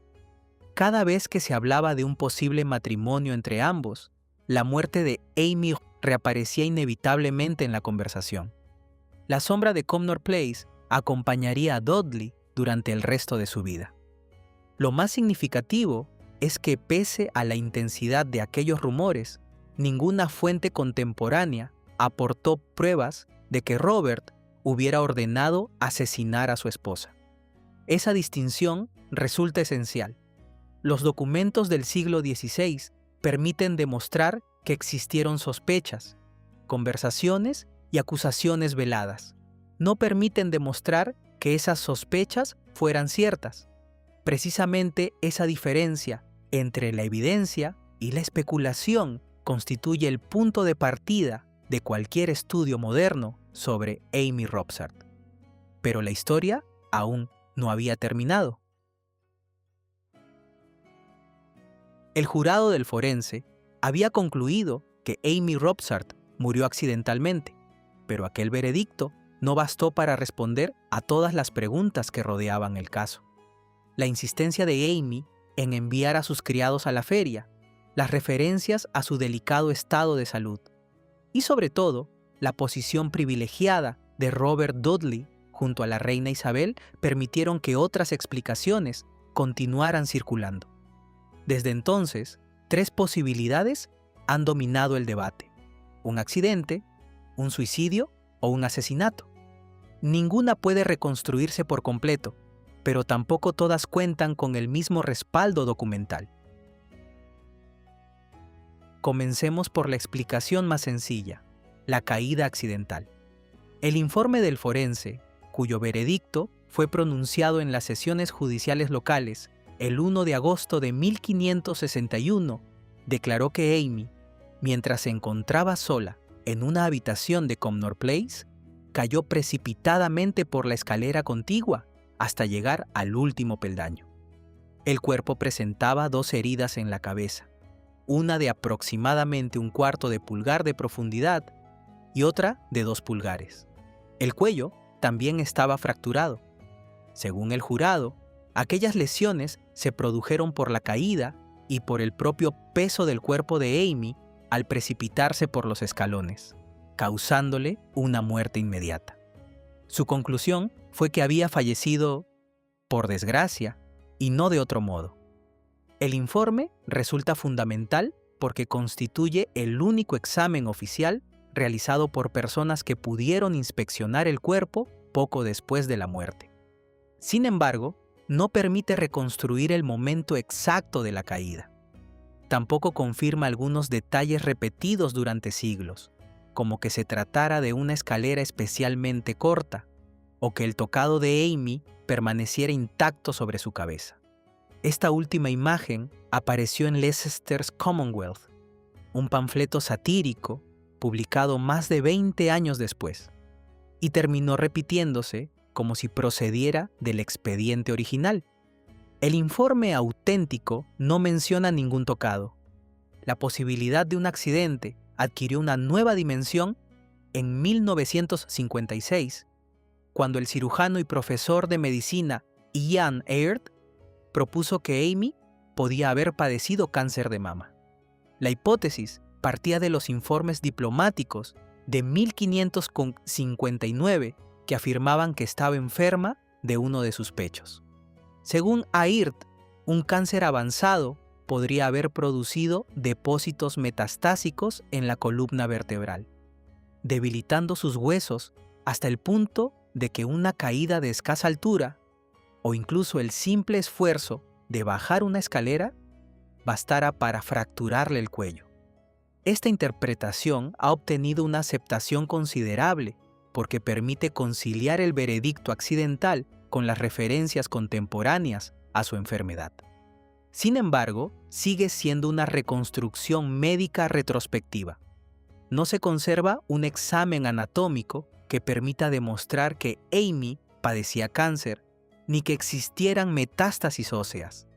Cada vez que se hablaba de un posible matrimonio entre ambos, la muerte de Amy reaparecía inevitablemente en la conversación. La sombra de Cumnor Place acompañaría a Dudley durante el resto de su vida. Lo más significativo es que pese a la intensidad de aquellos rumores, ninguna fuente contemporánea aportó pruebas de que Robert hubiera ordenado asesinar a su esposa. Esa distinción resulta esencial. Los documentos del siglo XVI permiten demostrar que existieron sospechas, conversaciones y acusaciones veladas. No permiten demostrar que esas sospechas fueran ciertas. Precisamente esa diferencia entre la evidencia y la especulación constituye el punto de partida de cualquier estudio moderno sobre Amy Robsart. Pero la historia aún no había terminado. El jurado del forense había concluido que Amy Robsart murió accidentalmente, pero aquel veredicto no bastó para responder a todas las preguntas que rodeaban el caso. La insistencia de Amy en enviar a sus criados a la feria, las referencias a su delicado estado de salud y sobre todo la posición privilegiada de Robert Dudley junto a la reina Isabel, permitieron que otras explicaciones continuaran circulando. Desde entonces, 3 posibilidades han dominado el debate: un accidente, un suicidio o un asesinato. Ninguna puede reconstruirse por completo, pero tampoco todas cuentan con el mismo respaldo documental. Comencemos por la explicación más sencilla: la caída accidental. El informe del forense, cuyo veredicto fue pronunciado en las sesiones judiciales locales el 1 de agosto de 1561, declaró que Amy, mientras se encontraba sola en una habitación de Cumnor Place, cayó precipitadamente por la escalera contigua hasta llegar al último peldaño. El cuerpo presentaba 2 heridas en la cabeza, una de aproximadamente 1/4 de pulgar de profundidad y otra de 2 pulgares. El cuello también estaba fracturado. Según el jurado, aquellas lesiones se produjeron por la caída y por el propio peso del cuerpo de Amy al precipitarse por los escalones, causándole una muerte inmediata. Su conclusión fue que había fallecido por desgracia y no de otro modo. El informe resulta fundamental porque constituye el único examen oficial realizado por personas que pudieron inspeccionar el cuerpo poco después de la muerte. Sin embargo, no permite reconstruir el momento exacto de la caída. Tampoco confirma algunos detalles repetidos durante siglos, como que se tratara de una escalera especialmente corta o que el tocado de Amy permaneciera intacto sobre su cabeza. Esta última imagen apareció en Leicester's Commonwealth, un panfleto satírico publicado más de 20 años después, y terminó repitiéndose como si procediera del expediente original. El informe auténtico no menciona ningún tocado. La posibilidad de un accidente adquirió una nueva dimensión en 1956, cuando el cirujano y profesor de medicina Ian Aird propuso que Amy podía haber padecido cáncer de mama. La hipótesis partía de los informes diplomáticos de 1559 que afirmaban que estaba enferma de uno de sus pechos. Según Aird, un cáncer avanzado podría haber producido depósitos metastásicos en la columna vertebral, debilitando sus huesos hasta el punto de que una caída de escasa altura o incluso el simple esfuerzo de bajar una escalera bastara para fracturarle el cuello. Esta interpretación ha obtenido una aceptación considerable porque permite conciliar el veredicto accidental con las referencias contemporáneas a su enfermedad. Sin embargo, sigue siendo una reconstrucción médica retrospectiva. No se conserva un examen anatómico que permita demostrar que Amy padecía cáncer, ni que existieran metástasis óseas.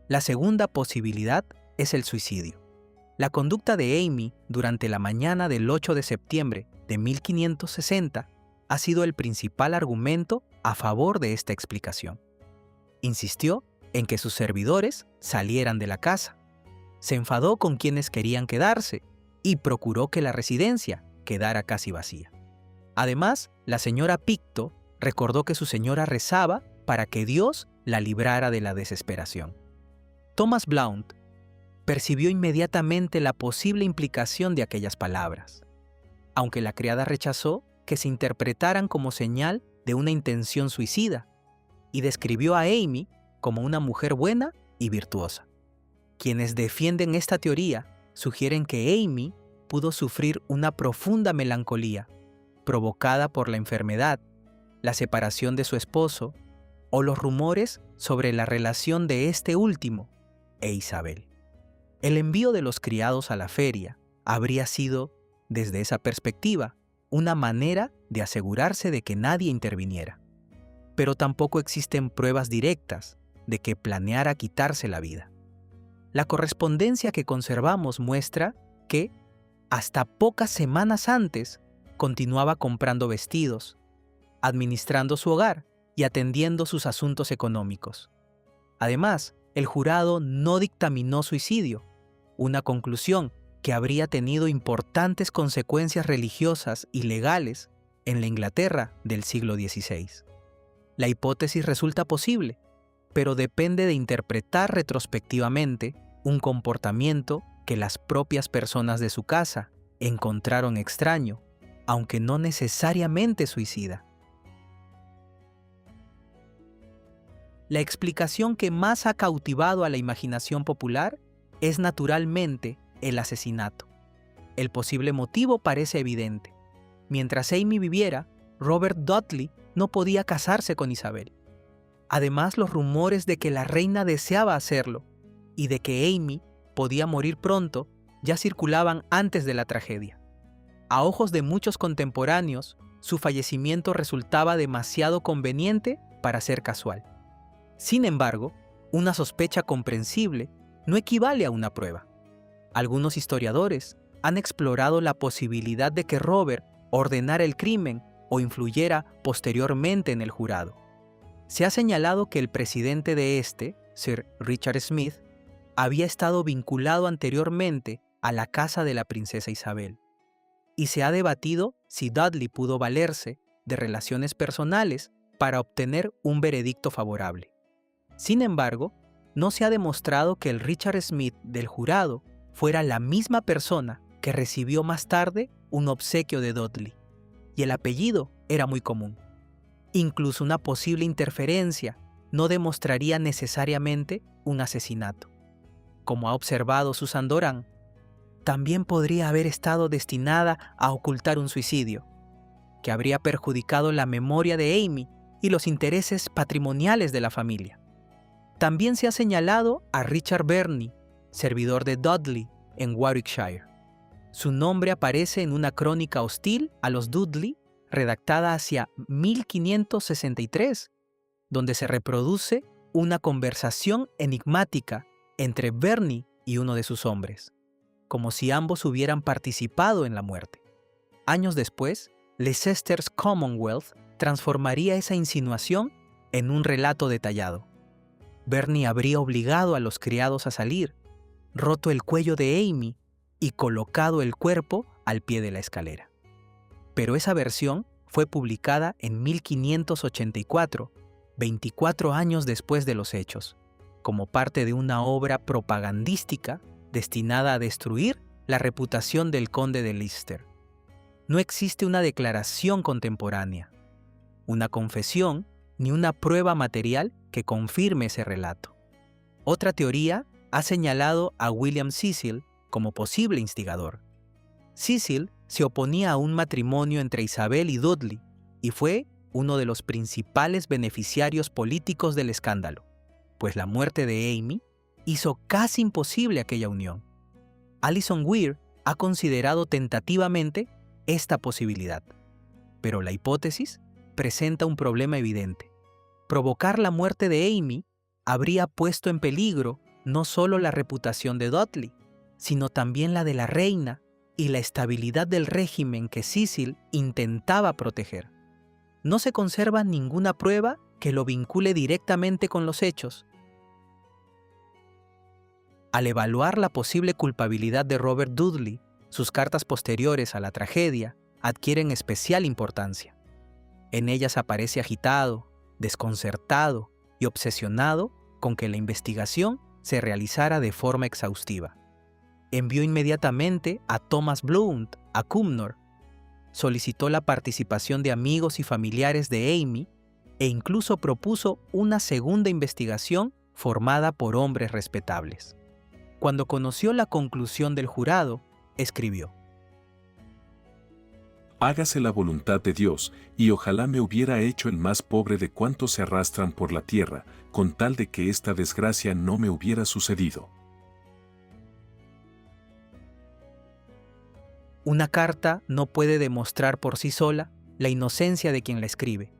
La segunda posibilidad es el suicidio. La conducta de Amy durante la mañana del 8 de septiembre de 1560 ha sido el principal argumento a favor de esta explicación. Insistió en que sus servidores salieran de la casa. Se enfadó con quienes querían quedarse y procuró que la residencia quedara casi vacía. Además, la señora Picto recordó que su señora rezaba para que Dios la librara de la desesperación. Thomas Blount percibió inmediatamente la posible implicación de aquellas palabras, aunque la criada rechazó que se interpretaran como señal de una intención suicida, y describió a Amy como una mujer buena y virtuosa. Quienes defienden esta teoría sugieren que Amy pudo sufrir una profunda melancolía provocada por la enfermedad, la separación de su esposo o los rumores sobre la relación de este último e Isabel. El envío de los criados a la feria habría sido, desde esa perspectiva, una manera de asegurarse de que nadie interviniera. Pero tampoco existen pruebas directas de que planeara quitarse la vida. La correspondencia que conservamos muestra que, hasta pocas semanas antes, continuaba comprando vestidos, administrando su hogar y atendiendo sus asuntos económicos. Además, el jurado no dictaminó suicidio, una conclusión que habría tenido importantes consecuencias religiosas y legales en la Inglaterra del siglo XVI. La hipótesis resulta posible, pero depende de interpretar retrospectivamente un comportamiento que las propias personas de su casa encontraron extraño, aunque no necesariamente suicida. La explicación que más ha cautivado a la imaginación popular es naturalmente el asesinato. El posible motivo parece evidente. Mientras Amy viviera, Robert Dudley no podía casarse con Isabel. Además, los rumores de que la reina deseaba hacerlo y de que Amy podía morir pronto ya circulaban antes de la tragedia. A ojos de muchos contemporáneos, su fallecimiento resultaba demasiado conveniente para ser casual. Sin embargo, una sospecha comprensible no equivale a una prueba. Algunos historiadores han explorado la posibilidad de que Robert ordenara el crimen o influyera posteriormente en el jurado. Se ha señalado que el presidente de este, Sir Richard Smith, había estado vinculado anteriormente a la casa de la princesa Isabel, y se ha debatido si Dudley pudo valerse de relaciones personales para obtener un veredicto favorable. Sin embargo, no se ha demostrado que el Richard Smith del jurado fuera la misma persona que recibió más tarde un obsequio de Dudley, y el apellido era muy común. Incluso una posible interferencia no demostraría necesariamente un asesinato. Como ha observado Susan Doran, también podría haber estado destinada a ocultar un suicidio, que habría perjudicado la memoria de Amy y los intereses patrimoniales de la familia. También se ha señalado a Richard Verney, servidor de Dudley en Warwickshire. Su nombre aparece en una crónica hostil a los Dudley redactada hacia 1563, donde se reproduce una conversación enigmática entre Verney y uno de sus hombres, como si ambos hubieran participado en la muerte. Años después, Leicester's Commonwealth transformaría esa insinuación en un relato detallado. Verney habría obligado a los criados a salir, roto el cuello de Amy y colocado el cuerpo al pie de la escalera. Pero esa versión fue publicada en 1584, 24 años después de los hechos, como parte de una obra propagandística destinada a destruir la reputación del conde de Leicester. No existe una declaración contemporánea, una confesión ni una prueba material que confirme ese relato. Otra teoría ha señalado a William Cecil como posible instigador. Cecil se oponía a un matrimonio entre Isabel y Dudley y fue uno de los principales beneficiarios políticos del escándalo, pues la muerte de Amy hizo casi imposible aquella unión. Alison Weir ha considerado tentativamente esta posibilidad, pero la hipótesis presenta un problema evidente. Provocar la muerte de Amy habría puesto en peligro no solo la reputación de Dudley, sino también la de la reina y la estabilidad del régimen que Cecil intentaba proteger. No se conserva ninguna prueba que lo vincule directamente con los hechos. Al evaluar la posible culpabilidad de Robert Dudley, sus cartas posteriores a la tragedia adquieren especial importancia. En ellas aparece agitado, desconcertado y obsesionado con que la investigación se realizara de forma exhaustiva. Envió inmediatamente a Thomas Blount a Cumnor, solicitó la participación de amigos y familiares de Amy e incluso propuso una segunda investigación formada por hombres respetables. Cuando conoció la conclusión del jurado, escribió: Hágase la voluntad de Dios, y ojalá me hubiera hecho el más pobre de cuantos se arrastran por la tierra, con tal de que esta desgracia no me hubiera sucedido. Una carta no puede demostrar por sí sola la inocencia de quien la escribe.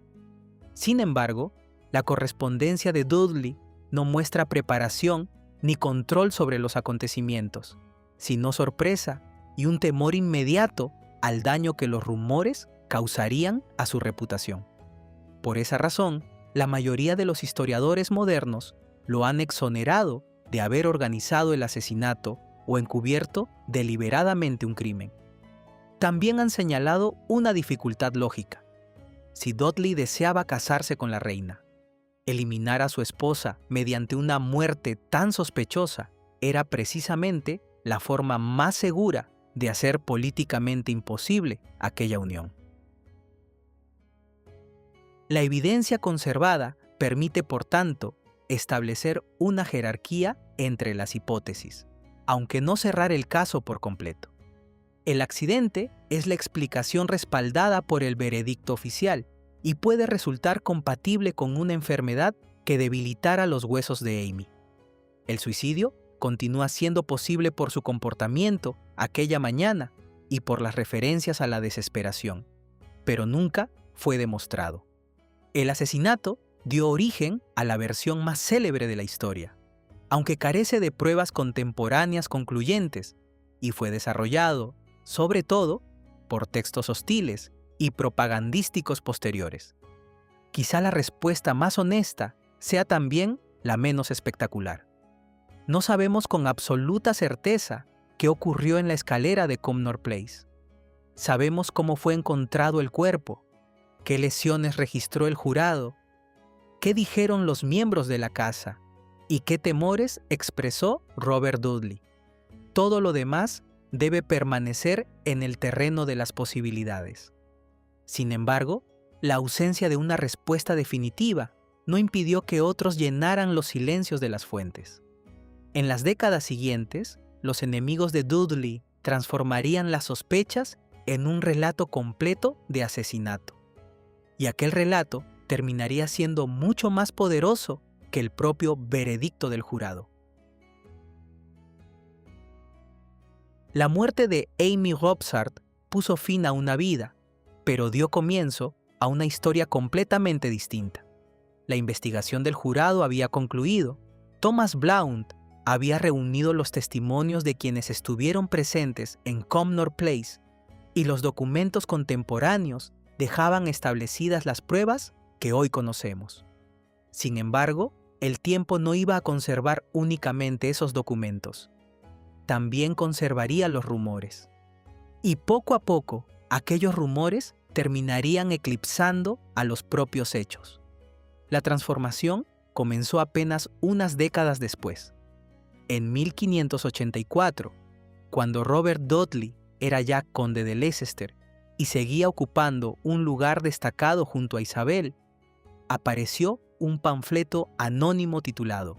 Sin embargo, la correspondencia de Dudley no muestra preparación ni control sobre los acontecimientos, sino sorpresa y un temor inmediato al daño que los rumores causarían a su reputación. Por esa razón, la mayoría de los historiadores modernos lo han exonerado de haber organizado el asesinato o encubierto deliberadamente un crimen. También han señalado una dificultad lógica. Si Dudley deseaba casarse con la reina, eliminar a su esposa mediante una muerte tan sospechosa era precisamente la forma más segura de hacer políticamente imposible aquella unión. La evidencia conservada permite, por tanto, establecer una jerarquía entre las hipótesis, aunque no cerrar el caso por completo. El accidente es la explicación respaldada por el veredicto oficial y puede resultar compatible con una enfermedad que debilitara los huesos de Amy. El suicidio continúa siendo posible por su comportamiento aquella mañana y por las referencias a la desesperación, pero nunca fue demostrado. El asesinato dio origen a la versión más célebre de la historia, aunque carece de pruebas contemporáneas concluyentes, y fue desarrollado, sobre todo, por textos hostiles y propagandísticos posteriores. Quizá la respuesta más honesta sea también la menos espectacular. No sabemos con absoluta certeza qué ocurrió en la escalera de Cumnor Place. Sabemos cómo fue encontrado el cuerpo, qué lesiones registró el jurado, qué dijeron los miembros de la casa y qué temores expresó Robert Dudley. Todo lo demás debe permanecer en el terreno de las posibilidades. Sin embargo, la ausencia de una respuesta definitiva no impidió que otros llenaran los silencios de las fuentes. En las décadas siguientes, los enemigos de Dudley transformarían las sospechas en un relato completo de asesinato. Y aquel relato terminaría siendo mucho más poderoso que el propio veredicto del jurado. La muerte de Amy Robsart puso fin a una vida, pero dio comienzo a una historia completamente distinta. La investigación del jurado había concluido. Thomas Blount había reunido los testimonios de quienes estuvieron presentes en Cumnor Place y los documentos contemporáneos dejaban establecidas las pruebas que hoy conocemos. Sin embargo, el tiempo no iba a conservar únicamente esos documentos. También conservaría los rumores. Y poco a poco, aquellos rumores terminarían eclipsando a los propios hechos. La transformación comenzó apenas unas décadas después. En 1584, cuando Robert Dudley era ya conde de Leicester y seguía ocupando un lugar destacado junto a Isabel, apareció un panfleto anónimo titulado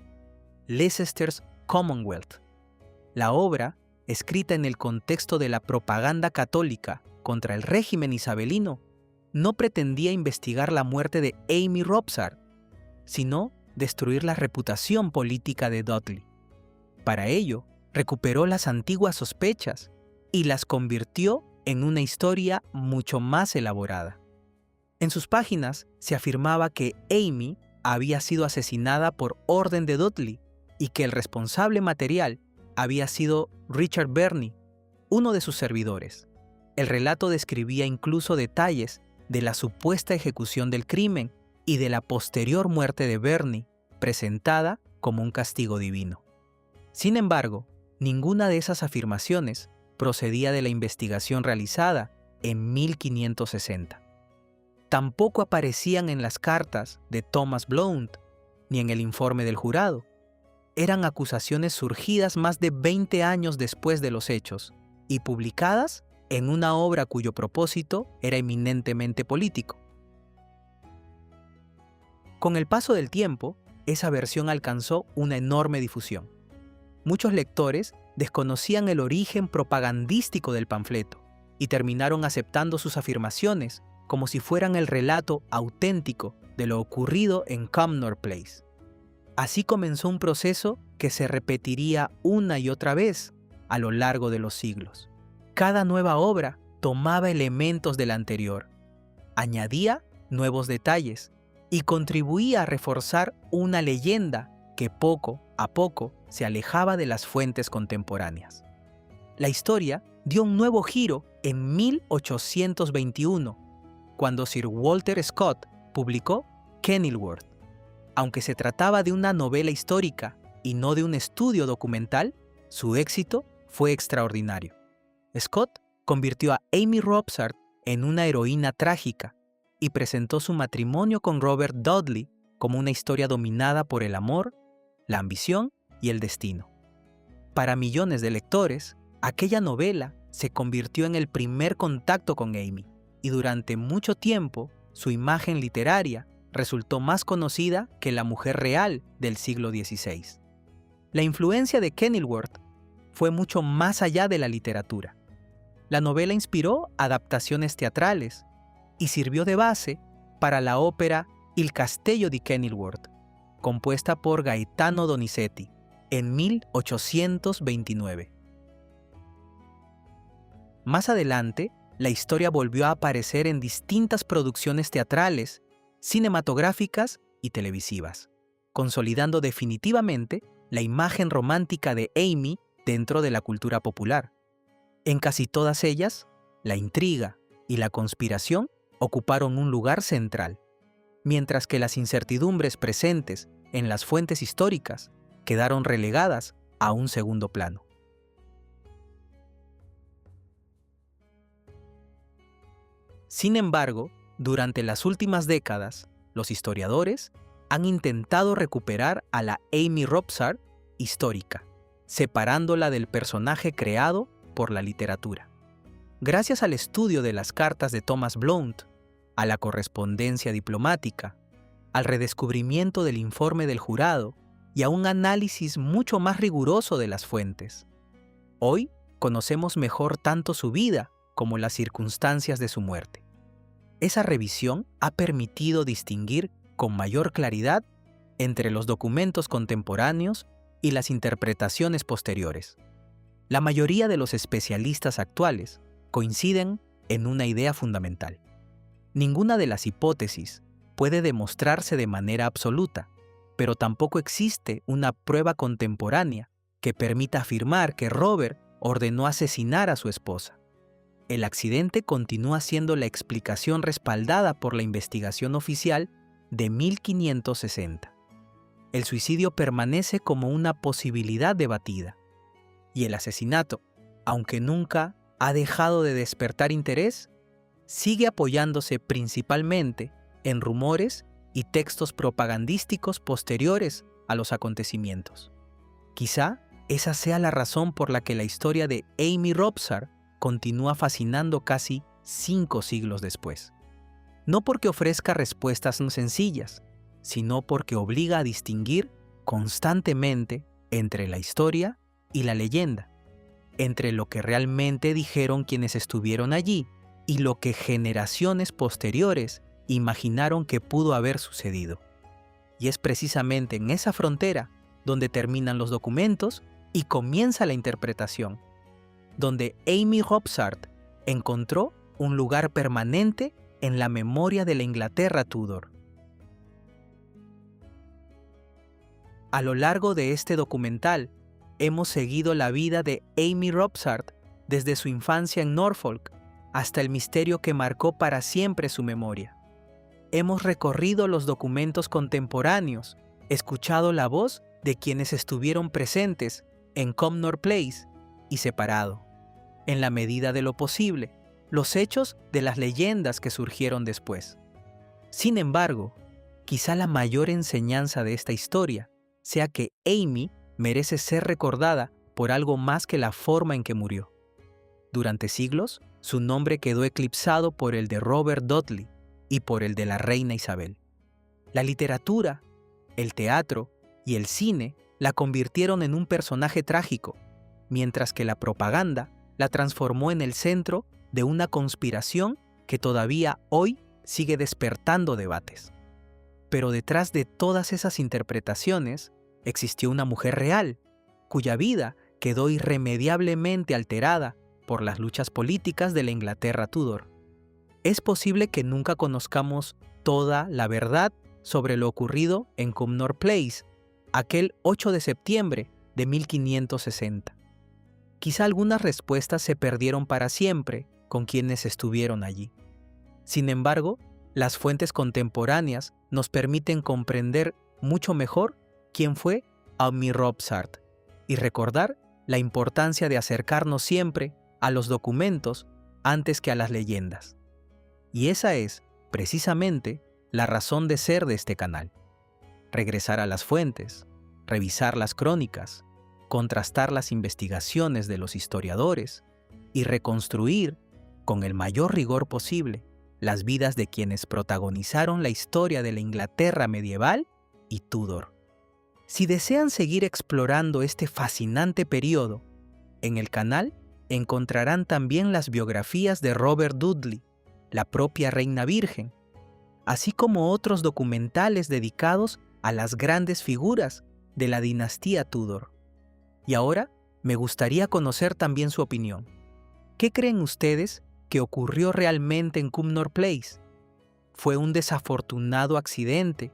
Leicester's Commonwealth. La obra, escrita en el contexto de la propaganda católica contra el régimen isabelino, no pretendía investigar la muerte de Amy Robsart, sino destruir la reputación política de Dudley. Para ello, recuperó las antiguas sospechas y las convirtió en una historia mucho más elaborada. En sus páginas se afirmaba que Amy había sido asesinada por orden de Dudley y que el responsable material había sido Richard Verney, uno de sus servidores. El relato describía incluso detalles de la supuesta ejecución del crimen y de la posterior muerte de Verney, presentada como un castigo divino. Sin embargo, ninguna de esas afirmaciones procedía de la investigación realizada en 1560. Tampoco aparecían en las cartas de Thomas Blount ni en el informe del jurado. Eran acusaciones surgidas más de 20 años después de los hechos y publicadas en una obra cuyo propósito era eminentemente político. Con el paso del tiempo, esa versión alcanzó una enorme difusión. Muchos lectores desconocían el origen propagandístico del panfleto y terminaron aceptando sus afirmaciones como si fueran el relato auténtico de lo ocurrido en Cumnor Place. Así comenzó un proceso que se repetiría una y otra vez a lo largo de los siglos. Cada nueva obra tomaba elementos de la anterior, añadía nuevos detalles y contribuía a reforzar una leyenda que poco a poco se alejaba de las fuentes contemporáneas. La historia dio un nuevo giro en 1821, cuando Sir Walter Scott publicó Kenilworth. Aunque se trataba de una novela histórica y no de un estudio documental, su éxito fue extraordinario. Scott convirtió a Amy Robsart en una heroína trágica y presentó su matrimonio con Robert Dudley como una historia dominada por el amor, la ambición y el destino. Para millones de lectores, aquella novela se convirtió en el primer contacto con Amy, y durante mucho tiempo su imagen literaria resultó más conocida que la mujer real del siglo XVI. La influencia de Kenilworth fue mucho más allá de la literatura. La novela inspiró adaptaciones teatrales y sirvió de base para la ópera Il Castello di Kenilworth, compuesta por Gaetano Donizetti en 1829. Más adelante, la historia volvió a aparecer en distintas producciones teatrales, cinematográficas y televisivas, consolidando definitivamente la imagen romántica de Amy dentro de la cultura popular. En casi todas ellas, la intriga y la conspiración ocuparon un lugar central, mientras que las incertidumbres presentes en las fuentes históricas quedaron relegadas a un segundo plano. Sin embargo, durante las últimas décadas, los historiadores han intentado recuperar a la Amy Robsart histórica, separándola del personaje creado por la literatura. Gracias al estudio de las cartas de Thomas Blount, a la correspondencia diplomática, al redescubrimiento del informe del jurado y a un análisis mucho más riguroso de las fuentes, hoy conocemos mejor tanto su vida como las circunstancias de su muerte. Esa revisión ha permitido distinguir con mayor claridad entre los documentos contemporáneos y las interpretaciones posteriores. La mayoría de los especialistas actuales coinciden en una idea fundamental. Ninguna de las hipótesis puede demostrarse de manera absoluta, pero tampoco existe una prueba contemporánea que permita afirmar que Robert ordenó asesinar a su esposa. El accidente continúa siendo la explicación respaldada por la investigación oficial de 1560. El suicidio permanece como una posibilidad debatida, y el asesinato, aunque nunca ha dejado de despertar interés, sigue apoyándose principalmente en rumores y textos propagandísticos posteriores a los acontecimientos. Quizá esa sea la razón por la que la historia de Amy Robsart continúa fascinando casi 5 siglos después. No porque ofrezca respuestas no sencillas, sino porque obliga a distinguir constantemente entre la historia y la leyenda, entre lo que realmente dijeron quienes estuvieron allí y lo que generaciones posteriores imaginaron que pudo haber sucedido. Y es precisamente en esa frontera donde terminan los documentos y comienza la interpretación, donde Amy Robsart encontró un lugar permanente en la memoria de la Inglaterra Tudor. A lo largo de este documental, hemos seguido la vida de Amy Robsart desde su infancia en Norfolk hasta el misterio que marcó para siempre su memoria. Hemos recorrido los documentos contemporáneos, escuchado la voz de quienes estuvieron presentes en Cumnor Place y separado, en la medida de lo posible, los hechos de las leyendas que surgieron después. Sin embargo, quizá la mayor enseñanza de esta historia sea que Amy merece ser recordada por algo más que la forma en que murió. Durante siglos, su nombre quedó eclipsado por el de Robert Dudley y por el de la reina Isabel. La literatura, el teatro y el cine la convirtieron en un personaje trágico, mientras que la propaganda la transformó en el centro de una conspiración que todavía hoy sigue despertando debates. Pero detrás de todas esas interpretaciones existió una mujer real, cuya vida quedó irremediablemente alterada por las luchas políticas de la Inglaterra Tudor. Es posible que nunca conozcamos toda la verdad sobre lo ocurrido en Cumnor Place, aquel 8 de septiembre de 1560. Quizá algunas respuestas se perdieron para siempre con quienes estuvieron allí. Sin embargo, las fuentes contemporáneas nos permiten comprender mucho mejor quién fue Amy Robsart y recordar la importancia de acercarnos siempre a los documentos antes que a las leyendas. Y esa es, precisamente, la razón de ser de este canal. Regresar a las fuentes, revisar las crónicas, contrastar las investigaciones de los historiadores y reconstruir, con el mayor rigor posible, las vidas de quienes protagonizaron la historia de la Inglaterra medieval y Tudor. Si desean seguir explorando este fascinante periodo, en el canal encontrarán también las biografías de Robert Dudley, la propia Reina Virgen, así como otros documentales dedicados a las grandes figuras de la dinastía Tudor. Y ahora me gustaría conocer también su opinión. ¿Qué creen ustedes que ocurrió realmente en Cumnor Place? ¿Fue un desafortunado accidente,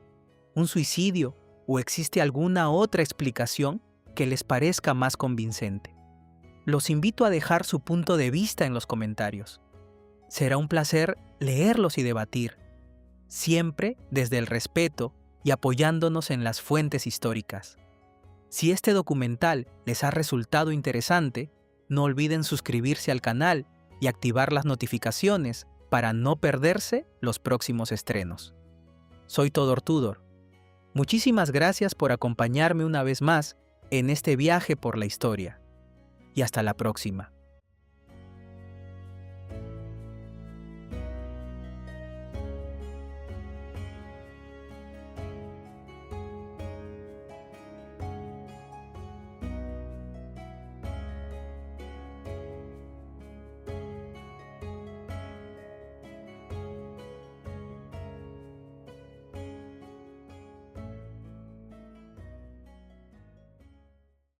un suicidio o existe alguna otra explicación que les parezca más convincente? Los invito a dejar su punto de vista en los comentarios. Será un placer leerlos y debatir, siempre desde el respeto y apoyándonos en las fuentes históricas. Si este documental les ha resultado interesante, no olviden suscribirse al canal y activar las notificaciones para no perderse los próximos estrenos. Soy Todor Tudor. Muchísimas gracias por acompañarme una vez más en este viaje por la historia. Y hasta la próxima.